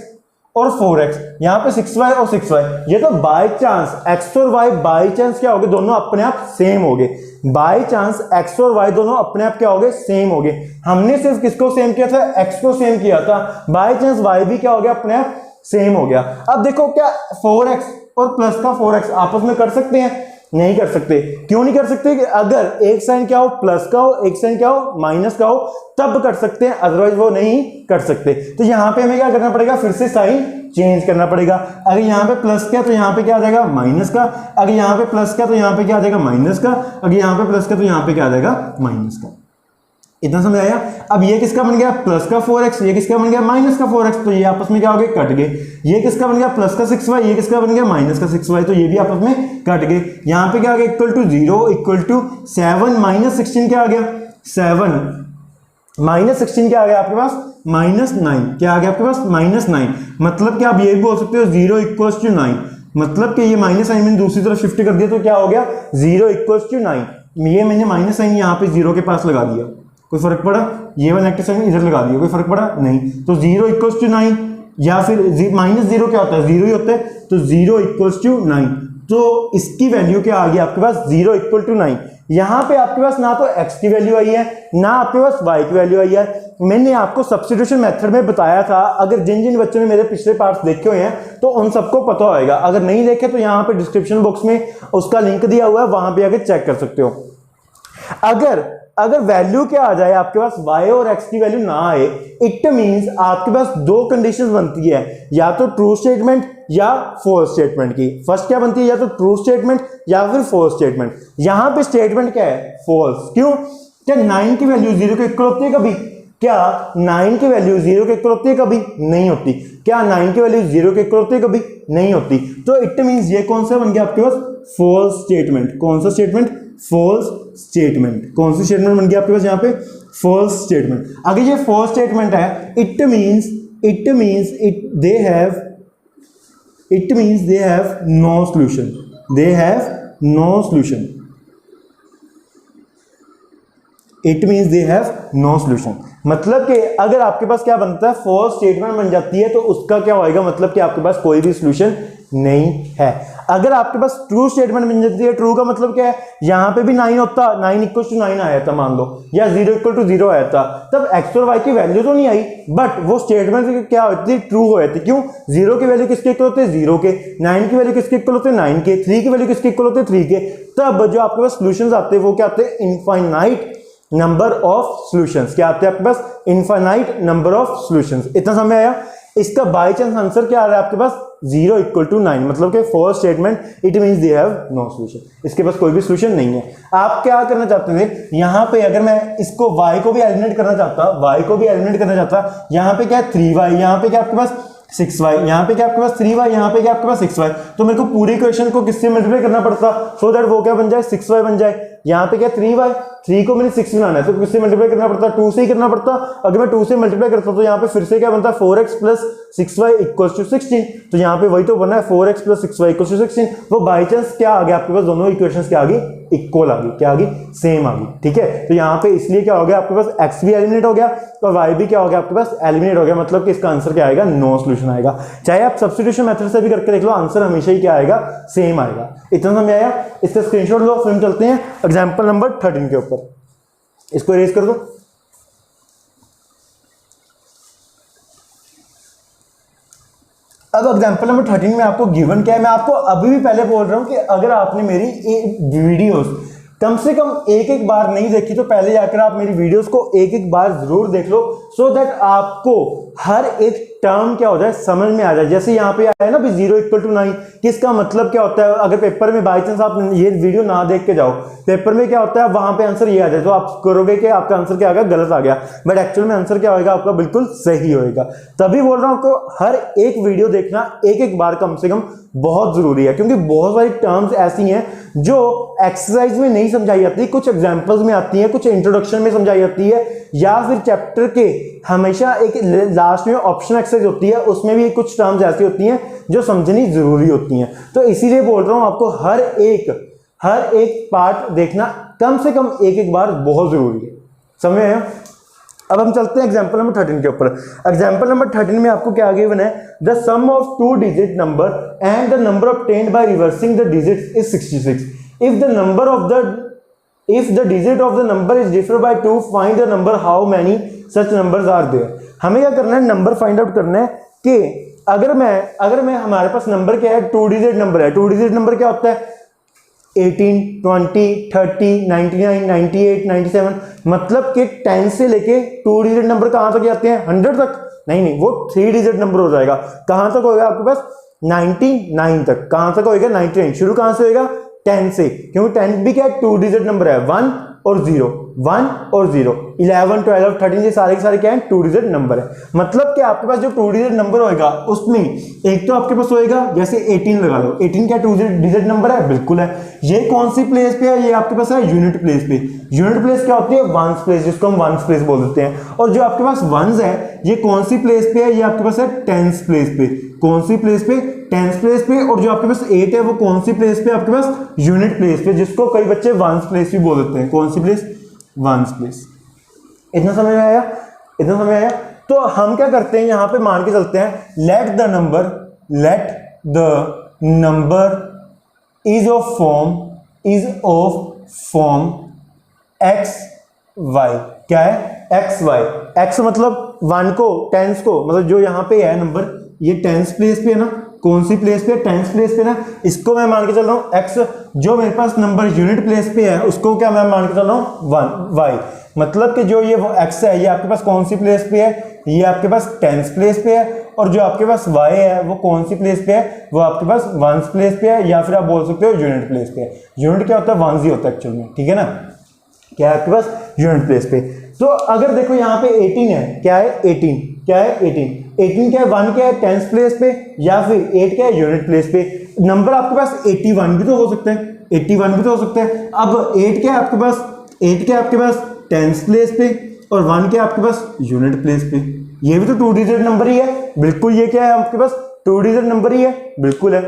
और 4x, यहाँ पे 6y और 6y, ये तो बाय चांस x और y बाय चांस क्या हो गए, दोनों अपने आप सेम हो गए। बाय चांस x और y दोनों अपने आप क्या हो गए, सेम हो गए। हमने सिर्फ किसको सेम किया था, x को सेम किया था, बाय चांस y भी क्या हो गया, अपने आप सेम हो गया। अब देखो क्या 4x और प्लस का 4x आपस में कर सकते हैं, नहीं कर सकते। क्यों नहीं कर सकते, कि अगर एक साइन क्या हो प्लस का हो, एक साइन क्या हो माइनस का हो, तब कर सकते हैं, अदरवाइज वो नहीं कर सकते। तो यहां पे हमें क्या करना पड़ेगा, फिर से साइन चेंज करना पड़ेगा। अगर यहाँ पे प्लस का तो यहाँ पे क्या आ जाएगा माइनस का, अगर यहाँ पे प्लस का तो यहाँ पे क्या आ जाएगा माइनस का, अगर यहाँ पे प्लस का तो यहाँ पे क्या आ जाएगा माइनस का। इतना समझ आया। अब ये किसका बन गया प्लस का 4x, ये किसका बन गया माइनस का 4x, तो ये आपस में क्या हो गए, कट गए। ये किसका बन गया प्लस का 6y, ये किसका बन गया माइनस का 6y, तो ये भी आपस में कट गए। यहाँ पे क्या आ गया equal to 0 equal to 7 minus 16 क्या आ गया, 7 माइनस 16 क्या आ गया आपके पास -9। क्या आ गया आपके पास -9। मतलब कि आप ये भी बोल सकते हो 0 इक्वल्स टू 9, मतलब कि ये माइनस साइन मैंने दूसरी तरफ शिफ्ट कर दिया तो क्या हो गया 0 इक्वल्स टू 9। ये मैंने माइनस साइन यहाँ पे 0 के पास लगा दिया, कोई फर्क पड़ा, ये वाला नेगेटिव साइन इधर लगा दिया, कोई फर्क पड़ा नहीं। तो 0 इक्वल्स टू 9 या फिर -0 क्या होता है, 0 ही होता है, तो 0 इक्वल्स टू 9। तो इसकी वैल्यू क्या आ गई आपके पास 0 इक्वल टू 9। यहां पे आपके पास ना तो x की वैल्यू आई है ना आपके पास y की वैल्यू आई है। मैंने आपको सब्स्टिट्यूशन मेथड में बताया था, अगर जिन जिन बच्चों ने मेरे पिछले पार्ट्स देखे हुए हैं तो उन सबको पता होगा, अगर नहीं देखे तो यहाँ पे डिस्क्रिप्शन बॉक्स में उसका लिंक दिया हुआ है, वहां पे आके चेक कर सकते हो। अगर वैल्यू क्या आ जाए आपके पास y और x की वैल्यू ना आए, इट मींस आपके पास दो कंडीशंस बनती है, या तो ट्रू स्टेटमेंट या फॉल्स स्टेटमेंट की। फर्स्ट क्या बनती है, या तो ट्रू स्टेटमेंट या फिर फॉल्स स्टेटमेंट। यहां पे स्टेटमेंट क्या है, फॉल्स। क्यों, क्या 9 की वैल्यू 0 के इक्वल होती है कभी, क्या 9 की वैल्यू 0 के इक्वल होती है कभी, नहीं होती। क्या 9 की वैल्यू 0 के इक्वल होती है कभी, नहीं होती। तो इट मींस ये कौन सा बन गया आपके पास फॉल्स स्टेटमेंट। कौन सा स्टेटमेंट, फॉल्स स्टेटमेंट। कौन सी स्टेटमेंट बन गया आपके पास यहाँ पे, फॉल्स स्टेटमेंट। अगर ये फॉल्स स्टेटमेंट है, it means they have no solution, they have no solution, it means they have no solution। मतलब कि अगर आपके पास क्या बनता है, फॉल्स स्टेटमेंट बन जाती है तो उसका क्या होएगा, मतलब कि आपके पास कोई भी सॉल्यूशन नहीं है। अगर आपके पास ट्रू स्टेटमेंट बन जाती है, ट्रू का मतलब क्या है, यहां पे भी 9 होता, 9 इक्वल टू 9 आया था मान लो, या 0 इक्वल टू 0 आया था, तब x और y की वैल्यू तो नहीं आई, बट वो स्टेटमेंट क्या होती है, ट्रू हो जाती। क्यों, 0 की वैल्यू किसके इक्वल होते हैं, 0 के, 9 की वैल्यू किसके इक्वल होते हैं, 9 के, 3 की वैल्यू किसके इक्वल होते हैं, 3 के। तब जो आपके पास सॉल्यूशंस आते हैं वो क्या आते हैं, इनफाइनाइट नंबर ऑफ सॉल्यूशंस। क्या आते हैं आपके पास, इनफाइनाइट नंबर ऑफ सॉल्यूशंस। इतना समझ आया। इसका बाय चांस आंसर क्या आ रहा है आपके पास 0 इक्वल टू 9, मतलब कि false statement, it means they have no solution. इसके पास कोई भी सॉल्यूशन नहीं है। आप क्या करना चाहते थे, यहां पे अगर मैं इसको y को भी एलिमिनेट करना चाहता, यहां पे क्या 3y, यहां पे क्या आपके पास 6y, यहाँ पे क्या आपके पास 3y, यहाँ पे क्या आपके पास 6y, तो मेरे को पूरी इक्वेशन को किससे मल्टीप्लाई करना पड़ता, सो दैट वो क्या बन जाए 6y बन जाए। यहाँ पे क्या 3y, 3 को मैंने 6 बनाना है तो किससे मल्टीप्लाई करना पड़ता, 2 से ही करना पड़ता। अगर मैं 2 से मल्टीप्लाई करता तो यहाँ पे फिर से क्या बनता है 4x plus 6y equals to 16। तो यहाँ पे वही तो बना है 4x plus 6y equals to 16। वो बाई चांस क्या आ गया आपके पास, दोनों इक्वेशंस क्या आ गई, इक्वल आ गई, क्या आ गई, सेम आ गई। ठीक है, तो यहाँ पे इसलिए क्या हो गया आपके पास, x भी एलिमिनेट हो गया और y भी क्या हो गया आपके पास, एलिमिनेट हो गया। मतलब कि इसका आंसर क्या आएगा, नो सॉल्यूशन आएगा। चाहे आप सब्स्टिट्यूशन मेथड से भी करके देख लो, आंसर हमेशा ही क्या आएगा, सेम आएगा। इतना समझ आया। इसका स्क्रीनशॉट लो, फिर चलते हैं एग्जांपल नंबर 13 के ऊपर। इसको इरेज कर दो। अब एग्जांपल नंबर 13 में आपको गिवन क्या है, मैं आपको अभी भी पहले बोल रहा हूं कि अगर आपने मेरी वीडियोस कम से कम एक बार नहीं देखी तो पहले जाकर आप मेरी वीडियोस को एक बार जरूर देख लो, सो दैट आपको हर एक टर्म क्या हो जाए समझ में आ जाए। जैसे यहाँ पे आया ना भी 0 इक्वल टू 9, किसका मतलब क्या होता है। अगर पेपर में बाई चांस आप ये वीडियो ना देख के जाओ, पेपर में क्या होता है वहां पे आंसर ये आ जाए तो आप करोगे कि आपका आंसर क्या आ गया, गलत आ गया, बट एक्चुअल में आंसर क्या होगा आपका, बिल्कुल सही होएगा। तभी बोल रहा हूं आपको हर एक वीडियो देखना एक बार कम से कम बहुत ज़रूरी है, क्योंकि बहुत सारी टर्म्स ऐसी हैं जो एक्सरसाइज में नहीं समझाई जाती, कुछ एग्जाम्पल्स में आती हैं, कुछ इंट्रोडक्शन में समझाई जाती है, या फिर चैप्टर के हमेशा एक लास्ट में ऑप्शन एक्सरसाइज होती है, उसमें भी कुछ टर्म्स ऐसी होती हैं जो समझनी ज़रूरी होती हैं। तो इसीलिए बोल रहा हूँ आपको हर एक पार्ट देखना कम से कम एक बार बहुत ज़रूरी है। समझ में आया? अब हम चलते हैं एग्जाम्पल नंबर 13 के ऊपर। एग्जाम्पल नंबर 13 में आपको क्या आगे बना है, the sum of 2 digit number and the number obtained by reversing the digits is 66। If the digit of the number is differ by 2, find the number how many such numbers are there. हमें क्या करना है, number find out करना है कि अगर मैं हमारे पास नंबर क्या है, 2 डिजिट नंबर है। 2 डिजिट नंबर क्या होता है, 18, 20, 30, 99, 98, 97, मतलब कि 10 से लेके 2 डिजिट नंबर कहां तक आते हैं, 100 तक? नहीं, वो 3 डिजिट नंबर हो जाएगा। कहां तक होगा आपके पास, 99 तक। कहां तक होएगा, 99। शुरू कहां से होएगा, 10 से, क्योंकि 10 भी क्या है, 2 डिजिट नंबर है, 1 और 0, 1 और 0, 11, 12, 13 ये सारे के सारे क्या है, 2 डिजिट नंबर है। मतलब कि आपके पास जो 2 डिजिट नंबर होएगा उसमें एक तो आपके पास होएगा, जैसे 18 लगा लो, 18 क्या 2 डिजिट नंबर है, बिल्कुल है। ये कौन सी प्लेस पे है, ये आपके पास है यूनिट प्लेस पे। यूनिट प्लेस क्या होती है, वंस प्लेस, जिसको हम वंस प्लेस बोल देते हैं। और जो आपके पास वंस है ये कौन सी प्लेस पे है, ये आपके पास है टेंस प्लेस पे। कौन सी प्लेस पे, टेंस प्लेस पे। और जो आपके पास 8 है वो कौन सी प्लेस पे, आपके पास यूनिट प्लेस पे, जिसको कई बच्चे वंस प्लेस भी बोल देते हैं। कौन सी प्लेस, वंस प्लेस। इतना समझ में आया, इतना समझ में आया? तो हम क्या करते हैं, यहां पे मान के चलते हैं, let the number is of form X Y. क्या है, एक्स वाई। एक्स मतलब 1 को, टेंस को, मतलब जो यहां पे है नंबर, ये टेंस प्लेस पे है ना, कौन सी प्लेस पे, टेंस प्लेस पे ना, इसको मैं मान के चल रहा हूँ एक्स। जो मेरे पास नंबर यूनिट प्लेस पे है उसको क्या मैं मान के चल रहा हूँ, 1 वाई। मतलब कि जो ये वो एक्स है ये आपके पास कौन सी प्लेस पे है, ये आपके पास टेंस प्लेस पे है। और जो आपके पास वाई है वो कौन सी प्लेस पे है, वो आपके पास वंस प्लेस पे है, या फिर आप बोल सकते हो यूनिट प्लेस पे है। यूनिट क्या होता है, वंस ही होता है एक्चुअल में, ठीक है ना। क्या है आपके पास, यूनिट प्लेस पे। तो अगर देखो यहाँ पे 18 है, क्या है 18, क्या है 18 क्या है, 1 क्या है टेंस प्लेस पे, या फिर 8 क्या है यूनिट प्लेस पे। नंबर आपके पास 81 भी तो हो सकते हैं, 81 भी तो हो सकते हैं। अब 8 क्या है आपके पास, 8 क्या है आपके पास टेंस प्लेस पे, और 1 क्या है आपके पास यूनिट प्लेस पे। ये भी तो 2 डिजिट नंबर ही है, बिल्कुल। ये क्या है आपके पास, 2 डिजिट नंबर ही है, बिल्कुल है,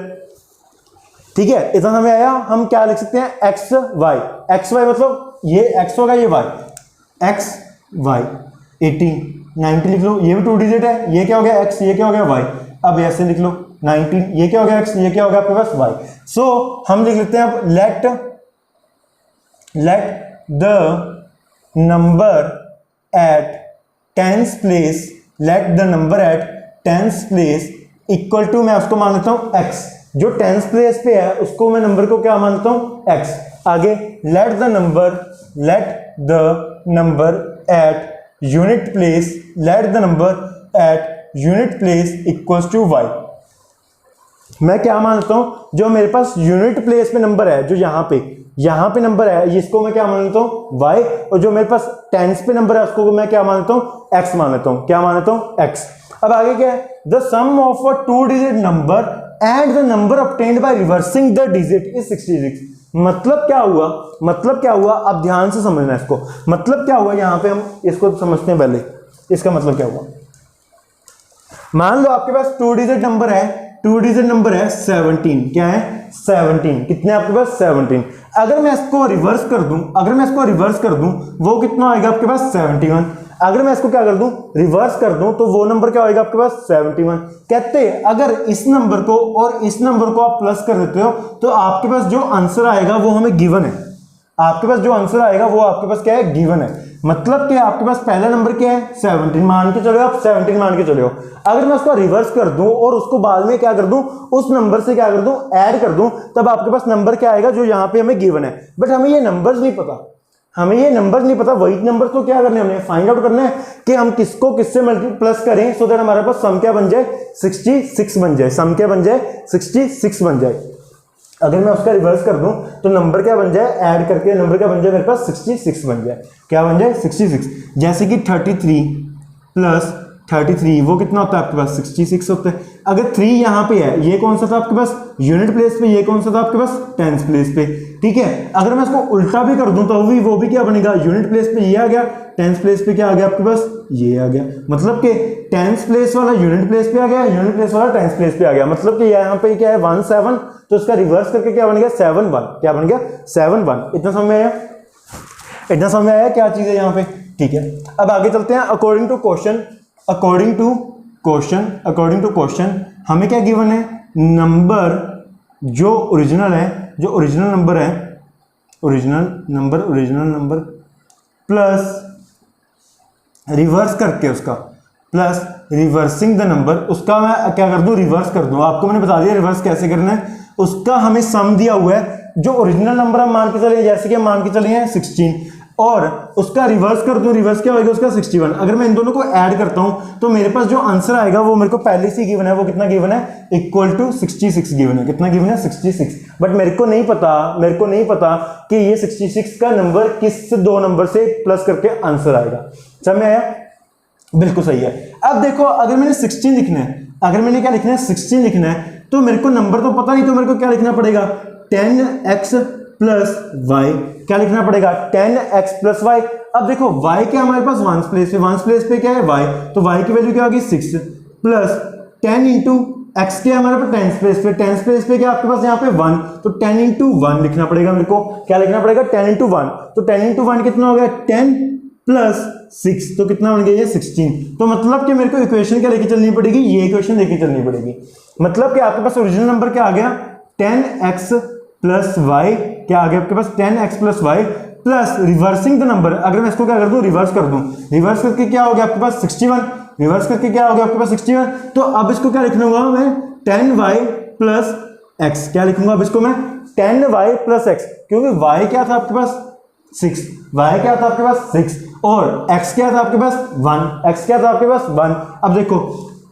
ठीक है। इतना हमें आया। हम क्या लिख सकते हैं, एक्स वाई। एक्स वाई मतलब ये एक्स होगा, ये वाई, एक्स वाई। 18, 90 लिख लो, ये भी 2 डिजिट है। ये क्या हो गया, एक्स, ये क्या हो गया, वाई। अब ऐसे लिख लो 19, ये क्या हो गया, एक्स, ये क्या हो गया आपके पास, वाई। सो हम लिख लेते हैं अब, let the number at tens place, let the number at tens place equal to, मैं उसको मान लेता हूं एक्स। जो टेंस प्लेस पे है उसको मैं नंबर को क्या मानता हूं, एक्स। आगे let the number at unit place, let the number at unit place equals to Y. मैं क्या मानता हूं, जो मेरे पास यूनिट प्लेस पे नंबर है, जो यहां पे नंबर है, इसको मैं क्या मान लेता हूं, y। और जो मेरे पास टेंस पे नंबर है उसको मैं क्या मान लेता हूं, x मान लेता हूं। क्या मान लेता हूं, x। अब आगे क्या है, the sum of a 2 digit number and the number obtained by reversing the digit is 66। मतलब क्या हुआ, आप ध्यान से समझना इसको। मतलब क्या हुआ, यहां पे हम इसको समझते हैं पहले। इसका मतलब क्या हुआ, मान लो आपके पास 2 डिजिट नंबर है, 2 डिजिट नंबर है 17। क्या है, 17। कितने आपके पास, 17। अगर मैं इसको रिवर्स कर दूं, वो कितना आएगा आपके पास, 71। अगर मैं इसको क्या कर दूं, रिवर्स कर दूं, तो वो नंबर क्या होएगा आपके पास, 71। कहते हैं अगर इस नंबर को और इस नंबर को आप प्लस कर देते हो तो आपके पास जो आंसर आएगा वो हमें गिवन है। आपके पास जो आंसर आएगा वो आपके पास क्या है, गिवन है। मतलब कि आपके पास पहला नंबर क्या है, 17 मान के चलो, आप 17 मान के चलो। अगर मैं उसको रिवर्स कर दूं और उसको बाद में क्या कर दूं, उस नंबर से क्या कर दूं, ऐड कर दूं, तब आपके पास नंबर क्या आएगा जो यहां पे हमें गिवन है। बट हमें ये नंबर्स नहीं पता, वही नंबर तो क्या करने, हमें फाइंड आउट करना है कि हम किसको किससे प्लस करें, सो दैट हमारे पास सम क्या बन जाए, 66 बन जाए। सम क्या बन जाए, 66 बन जाए। अगर मैं उसका रिवर्स कर दूं तो नंबर क्या बन जाए, ऐड करके नंबर क्या बन जाए मेरे पास, 66 बन जाए। क्या बन जाए, 66। जैसे कि 33 प्लस 33, वो कितना होता है आपके पास 66 होता है। अगर 3 यहाँ पे है, ये कौन सा था आपके पास यूनिट प्लेस पे, ये कौन सा था आपके पास टेंस प्लेस पे, ठीक है। अगर मैं इसको उल्टा भी कर दूं तो वो भी क्या बनेगा, यूनिट प्लेस पे ये आ गया, टेंस प्लेस पे क्या आ गया आपके पास ये आ गया। मतलब कि टेंस प्लेस वाला यूनिट प्लेस पे आ गया, यूनिट प्लेस वाला टेंस प्लेस पे आ गया। मतलब कि यहाँ पे क्या है 1 7, तो इसका रिवर्स करके क्या बन गया 7 1, क्या बन गया 7 1। इतना समझ में आया, इतना समझ में आया क्या चीज है यहाँ पे, ठीक है। अब आगे चलते हैं। According to question, according to question हमें क्या गिवन है, नंबर जो ओरिजिनल है, जो ओरिजिनल नंबर प्लस रिवर्स करके उसका, प्लस रिवर्सिंग द नंबर, उसका मैं क्या कर दूं रिवर्स कर दूं। आपको मैंने बता दिया रिवर्स कैसे करना है। उसका हमें सम दिया हुआ है, जो ओरिजिनल नंबर हम मान के चले, जैसे कि हम मान के चले हैं 16, और उसका रिवर्स कर दूं, रिवर्स क्या होगा उसका 61। अगर मैं इन दोनों को ऐड करता हूं तो मेरे पास जो आंसर आएगा वो मेरे को पहले से गिवन है, वो कितना गिवन है इक्वल टू 66 गिवन है। कितना गिवन है 66। बट मेरे को नहीं पता कि ये 66 का नंबर किस दो नंबर से प्लस करके आंसर आएगा। समझ में आया, बिल्कुल सही है। अब देखो अगर मैंने 16 लिखना है, अगर मैंने क्या लिखना है 16 लिखना है, तो मेरे को नंबर तो पता नहीं, तो मेरे को क्या लिखना पड़ेगा 10x प्लस वाई, क्या लिखना पड़ेगा 10x प्लस वाई। अब देखो y क्या हमारे पास वंस प्लेस पे, वंस प्लेस पे क्या है y, तो y की वैल्यू क्या होगी 6 प्लस 10 इंटू x क्या हमारे पास टेंस प्लेस पे, टेंस प्लेस पे क्या आपके पास यहाँ पे 1, तो 10 इंटू 1 लिखना पड़ेगा मेरे को। क्या लिखना पड़ेगा 10 इंटू 1, तो 10 इंटू 1 कितना हो गया 10 प्लस 6, तो कितना बन गया ये 16। तो मतलब कि मेरे को इक्वेशन क्या लेके चलनी पड़ेगी, ये इक्वेशन लेके चलनी पड़ेगी। मतलब कि आपके पास ओरिजिनल नंबर क्या आ गया 10x प्लस वाई, क्या आ गया आपके पास 10x plus Y plus reversing the number. अगर मैं इसको क्या कर दूं रिवर्स कर दूं, रिवर्स करके क्या हो गया आपके पास 61, रिवर्स करके क्या हो गया आपके पास 61। तो अब इसको क्या लिखना होगा मैं 10y प्लस x, क्या लिखूंगा अब इसको मैं 10y प्लस x, क्योंकि y क्या था आपके पास 6, y क्या था आपके पास 6 और x क्या था आपके पास 1, x क्या था आपके पास 1। अब देखो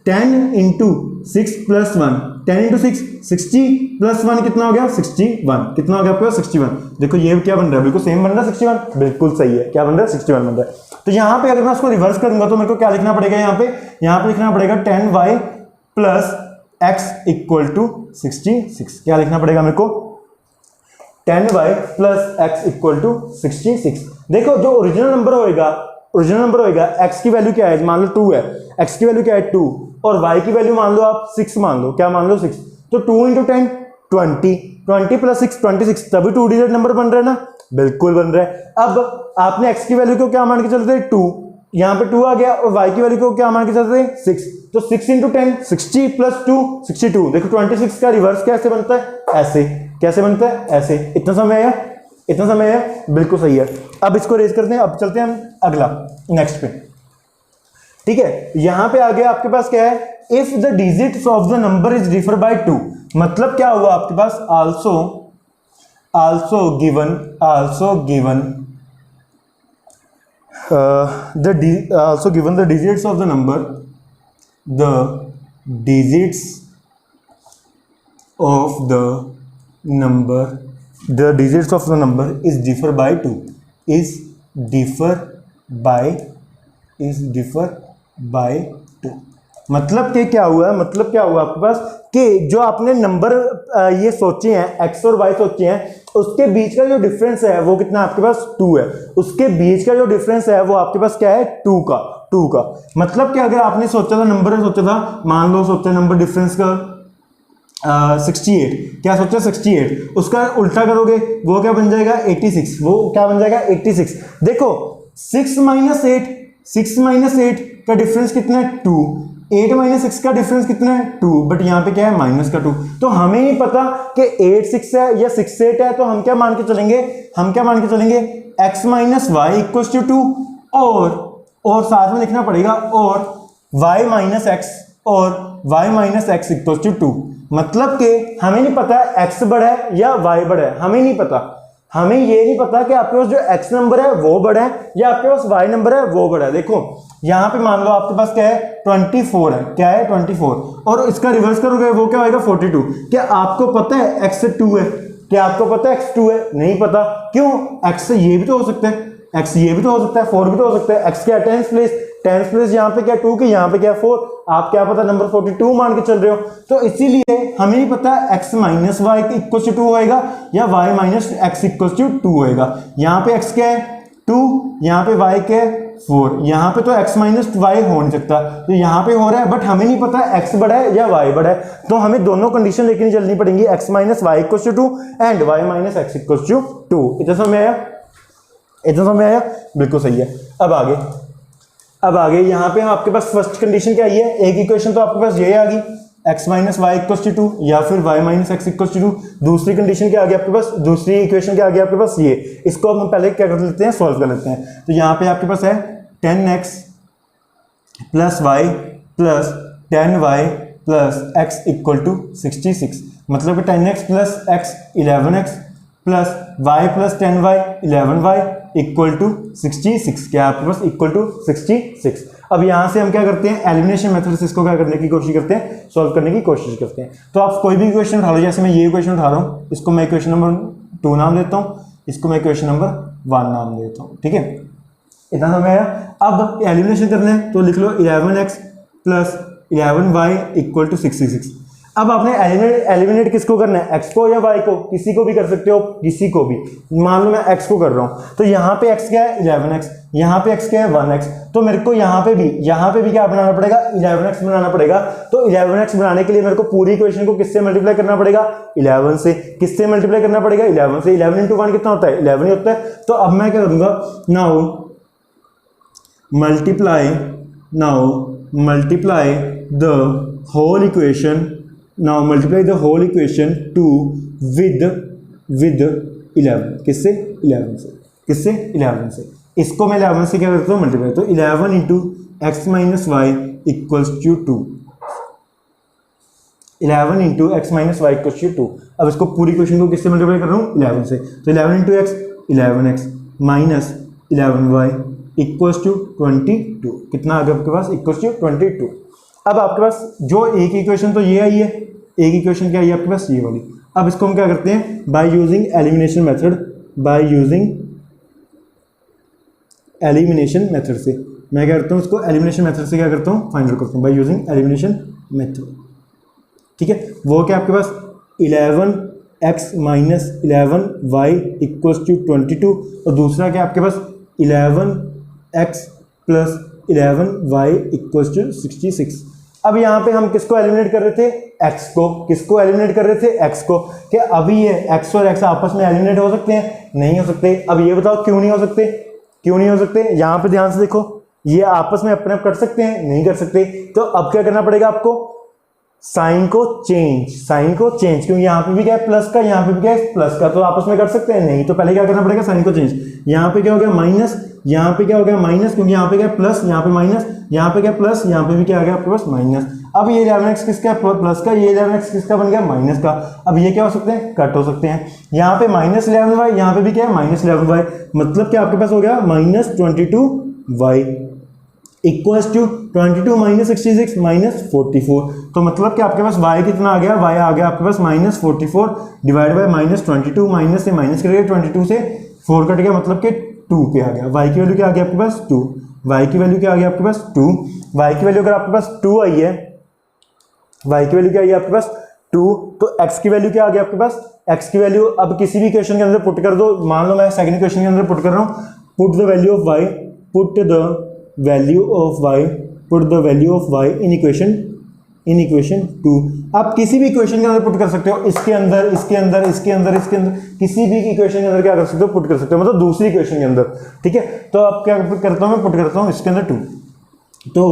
10 इंटू 6 प्लस 1, 10 इंटू 6 60 प्लस 1 कितना हो गया 61, कितना हो गया आपके पास 61। देखो ये क्या बन रहा है, बिल्कुल सेम बन रहा है 61, बिल्कुल सही है, क्या बन रहा है 61 बन रहा है। तो यहाँ पे अगर मैं उसको रिवर्स करूंगा तो मेरे को क्या लिखना पड़ेगा, यहाँ पे लिखना पड़ेगा 10y plus x equal to 66, क्या लिखना पड़ेगा मेरे को 10y plus x equal to 66। देखो जो ओरिजिनल नंबर होएगा x की वैल्यू क्या है, मान लो 2 है, x की वैल्यू क्या है 2 और y की वैल्यू मान लो आप 6 मान लो, क्या मान लो 6, तो 2 इंटू 10 20 प्लस 6 26, तभी 2 डिजिट नंबर बन रहा है ना, बिल्कुल बन रहा है। अब आपने x की वैल्यू को क्या मान के चलते 2, यहाँ पे 2 आ गया और y की वैल्यू को क्या मान के चलते 6, तो 6 इंटू 10 60 प्लस 2 62। देखो 26 का रिवर्स कैसे बनता है, ऐसे, कैसे बनता है ऐसे। इतना समय आया, इतना समय है, बिल्कुल सही है। अब इसको रेज करते हैं, अब चलते हैं हम अगला नेक्स्ट पे, ठीक है। यहां पे आगे आपके पास क्या है, if the digits of the number is differ by 2, मतलब क्या हुआ आपके पास also given the digits of the number, the digits of the number is differ by 2, is differ by 2। मतलब कि क्या हुआ है, मतलब क्या हुआ आपके पास कि जो आपने नंबर ये सोचे हैं x और y सोचे हैं, उसके बीच का जो डिफरेंस है वो कितना आपके पास 2 है, उसके बीच का जो डिफरेंस है वो आपके पास क्या है 2 का। मतलब कि अगर आपने सोचा था मान लो सोचा नंबर डिफरेंस का 68, क्या सोचा 68, उसका उल्टा करोगे वो क्या बन जाएगा 86, वो क्या बन जाएगा 86। देखो 6 माइनस 8 का डिफरेंस कितना है 2, 8 माइनस 6 का डिफरेंस कितना है 2, बट यहाँ पे क्या है माइनस का 2। तो हमें नहीं पता कि 8 6 है या 6 8 है, तो हम क्या मान के चलेंगे x minus Y equals to 2, और साथ में लिखना पड़ेगा और y minus x equals to 2। मतलब कि हमें नहीं पता x बड़ा है या y बड़ा है, हमें नहीं पता, हमें ये नहीं पता कि आपके पास जो x नंबर है वो बड़ा है या आपके पास y नंबर है वो बड़ा है। देखो यहाँ पे मान लो आपके पास क्या है 24 है, क्या है 24, और इसका रिवर्स करोगे वो क्या होगा 42। क्या आपको पता है x 2 है, क्या आपको पता है x 2 है, नहीं पता, क्यों, x ये भी तो हो सकता है, x ये भी तो हो सकता है, 4 भी तो हो सकता है, x क्या टेंस 10 प्लेस यहाँ पे क्या 2 की, यहाँ पे क्या 4, आप क्या पता नंबर 42 मान के चल रहे हो, तो इसीलिए हमें नहीं पता x minus Y equal to 2 होएगा या y minus X equal to 2 होएगा। यहाँ पे x क्या है 2, यहाँ पे y क्या है 4, यहाँ पे तो x माइनस वाई हो नहीं सकता, तो यहाँ पे हो रहा है, बट हमें नहीं पता x बड़ा है या y बड़ा है, तो हमें दोनों कंडीशन लेके चलनी पड़ेंगी, x minus Y equal to 2 and y minus X equal to 2। इतना समझ में आया, इतना समझ में आया, बिल्कुल सही है। अब आगे यहाँ पे आपके पास फर्स्ट कंडीशन क्या आई है, एक इक्वेशन तो आपके पास ये आ गई x minus Y equal to 2 या फिर y minus X equal to 2। दूसरी कंडीशन क्या आ गई आपके पास, दूसरी इक्वेशन क्या आ गई आपके पास, ये, इसको हम पहले क्या कर लेते हैं, सॉल्व कर लेते हैं। तो यहाँ पे आपके पास है 10x plus Y plus 10y plus X equal to 66, मतलब कि 10x plus X 11x plus y plus 10y 11y equal to 66, क्या आपके पास इक्वल टू 66। अब यहाँ से हम क्या करते हैं, एलिमिनेशन मेथड से इसको क्या करने की कोशिश करते हैं, सॉल्व करने की कोशिश करते हैं। तो आप कोई भी इक्वेशन उठा लो, जैसे मैं ये इक्वेशन उठा रहा हूँ, इसको मैं इक्वेशन नंबर 2 नाम देता हूँ, इसको मैं इक्वेशन नंबर 1 नाम देता हूँ, ठीक है, इतना समझ आया। अब एलिमिनेशन करना है तो लिख लो 11x plus 11y equal to 66। अब आपने एलिमिनेट किसको करना है, x को या y को, किसी को भी कर सकते हो, किसी को भी, मान लो मैं x को कर रहा हूँ, तो यहाँ पे x क्या है 11x, यहाँ पे x क्या है 1x, तो मेरे को यहाँ पे भी क्या बनाना पड़ेगा, 11x बनाना पड़ेगा। तो 11x बनाने के लिए मेरे को पूरी इक्वेशन को किससे मल्टीप्लाई करना पड़ेगा, 11 से। किससे मल्टीप्लाई करना पड़ेगा, 11 से। 11 इंटू 1 कितना होता है, 11 ही होता है। तो अब मैं क्या करूँगा, now multiply the whole equation, now multiply the whole equation 2 with 11, किससे 11 से, किससे 11 से, इसको मैं 11 से क्या करता हूँ मल्टीप्लाई, तो 11 into x minus Y equals to 2, 11 into x minus Y equals to 2। अब इसको पूरी इक्वेशन को किससे मल्टीप्लाई कर रहा हूँ, 11 से, तो 11 into x 11x minus 11y equals to 22, कितना आ गया आपके पास, इक्वल्स टू 22। अब आपके पास जो एक इक्वेशन तो ये आई है, एक इक्वेशन क्या आई है आपके पास, ये वाली। अब इसको हम क्या करते हैं, by using elimination method, by using elimination method से मैं क्या करता हूँ, इसको एलिमिनेशन मेथड से क्या करता हूँ, फाइंड आउट करता हूँ, बाय यूजिंग एलिमिनेशन मेथड, ठीक है। वो क्या आपके पास 11x minus 11y equals to 22, और दूसरा क्या आपके पास 11x plus 11y equals to 66। अब यहाँ पे हम किसको एलिमिनेट कर रहे थे, x को, किसको एलिमिनेट कर रहे थे, x को। क्या अभी ये x और x आपस में एलिमिनेट हो सकते हैं, नहीं हो सकते। अब ये बताओ क्यों नहीं हो सकते, क्यों नहीं हो सकते, यहाँ पे ध्यान से देखो, ये आपस में अपने आप कर सकते हैं, नहीं कर सकते। तो अब क्या करना पड़ेगा आपको, साइन को चेंज, क्योंकि यहाँ पे भी क्या है प्लस का, यहाँ पे भी क्या है प्लस का, तो आपस में कर सकते हैं, नहीं। तो पहले क्या करना पड़ेगा, साइन को चेंज। यहाँ पे क्या हो गया माइनस, यहाँ पे क्या हो गया माइनस, क्योंकि यहाँ पे क्या प्लस, यहाँ पे माइनस, यहाँ पे क्या प्लस, यहाँ पे भी क्या आ गया आपके पास माइनस। अब ये 11x किसका प्लस का, ये 11x किसका बन गया माइनस का। अब ये क्या हो सकते हैं, कट हो सकते हैं। यहाँ पे माइनस 11y, यहाँ पे भी क्या है माइनस 11y, मतलब क्या आपके पास हो गया minus 22y equals to 22 minus 66 minus 44। तो मतलब कि आपके पास y कितना आ गया, y आ गया आपके पास minus 44 divide by minus 22, minus से माइनस कट गया, 22 से 4 कट गया, मतलब कि 2 पे आ गया। y की वैल्यू क्या आ गई आपके पास 2, y की वैल्यू क्या आ गई आपके पास 2। y की वैल्यू अगर आपके पास 2 आई है, y की वैल्यू क्या आई है आपके पास 2, तो x की वैल्यू क्या आ गई आपके पास, x की वैल्यू अब किसी भी इक्वेशन के अंदर पुट कर दो। मान लो मैं सेकंड इक्वेशन के अंदर पुट कर रहा हूँ, put the value of y, put the value of y, put the value of y in equation 2। आप किसी भी इक्वेशन के अंदर पुट कर सकते हो, इसके अंदर, इसके अंदर, इसके अंदर, इसके अंदर, किसी भी इक्वेशन के अंदर क्या कर सकते हो, पुट कर सकते हो, मतलब दूसरी इक्वेशन के अंदर, ठीक है। तो अब क्या करता हूँ मैं, पुट करता हूँ इसके अंदर 2, तो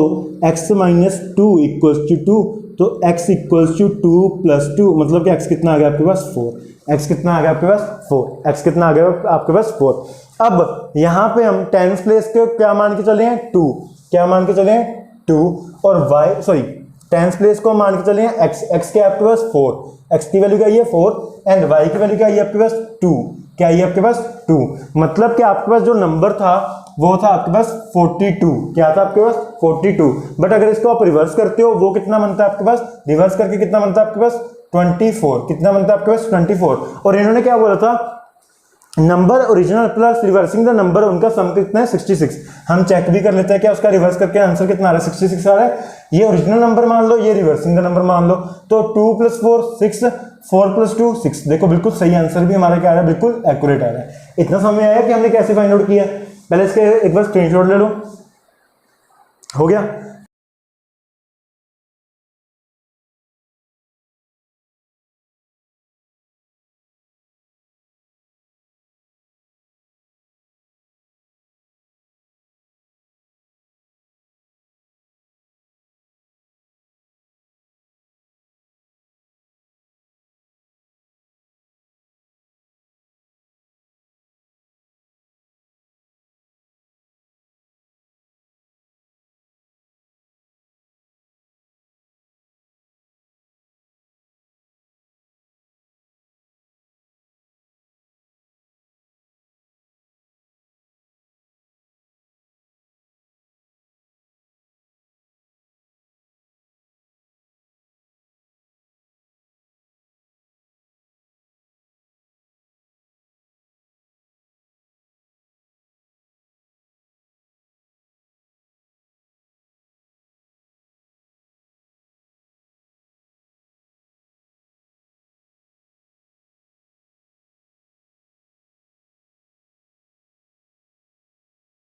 x माइनस 2 इक्वल्स टू 2, तो x इक्वल्स टू 2 प्लस 2, मतलब कि x कितना आ गया आपके पास 4, x कितना आ गया आपके पास 4, x कितना आ गया आपके पास 4। अब यहाँ पे हम टेंस प्लेस के क्या मान के चले हैं 2, क्या मान के चले हैं 2, और y सॉरी टेंस प्लेस को मान के चले हैं x के आपके पास 4, x की वैल्यू क्या है 4 एंड y की वैल्यू क्या है आपके पास 2, क्या है आपके पास 2, मतलब कि आपके पास जो नंबर था वो था आपके पास 42, क्या था आपके पास 42। बट अगर इसको आप रिवर्स करते हो, वो कितना बनता है आपके पास, रिवर्स करके कितना बनता है आपके पास 24, कितना बनता है आपके पास 24। और इन्होंने क्या बोला था, number original plus reversing the number, उनका सम कितना है 66। हम चेक भी कर लेते हैं कि उसका रिवर्स करके आंसर कितना आ रहा है, 66 आ रहा है। ये ओरिजिनल नंबर मान लो, ये रिवर्सिंग द नंबर मान लो, तो 2 + 4 6, 4 + 2 6। देखो बिल्कुल सही आंसर भी हमारा क्या आ रहा है, बिल्कुल एक्यूरेट आ रहा है। इतना समझ में आया कि हमने कैसे फाइंड आउट किया। पहले इसके एक बार स्क्रीनशॉट ले लो, हो गया।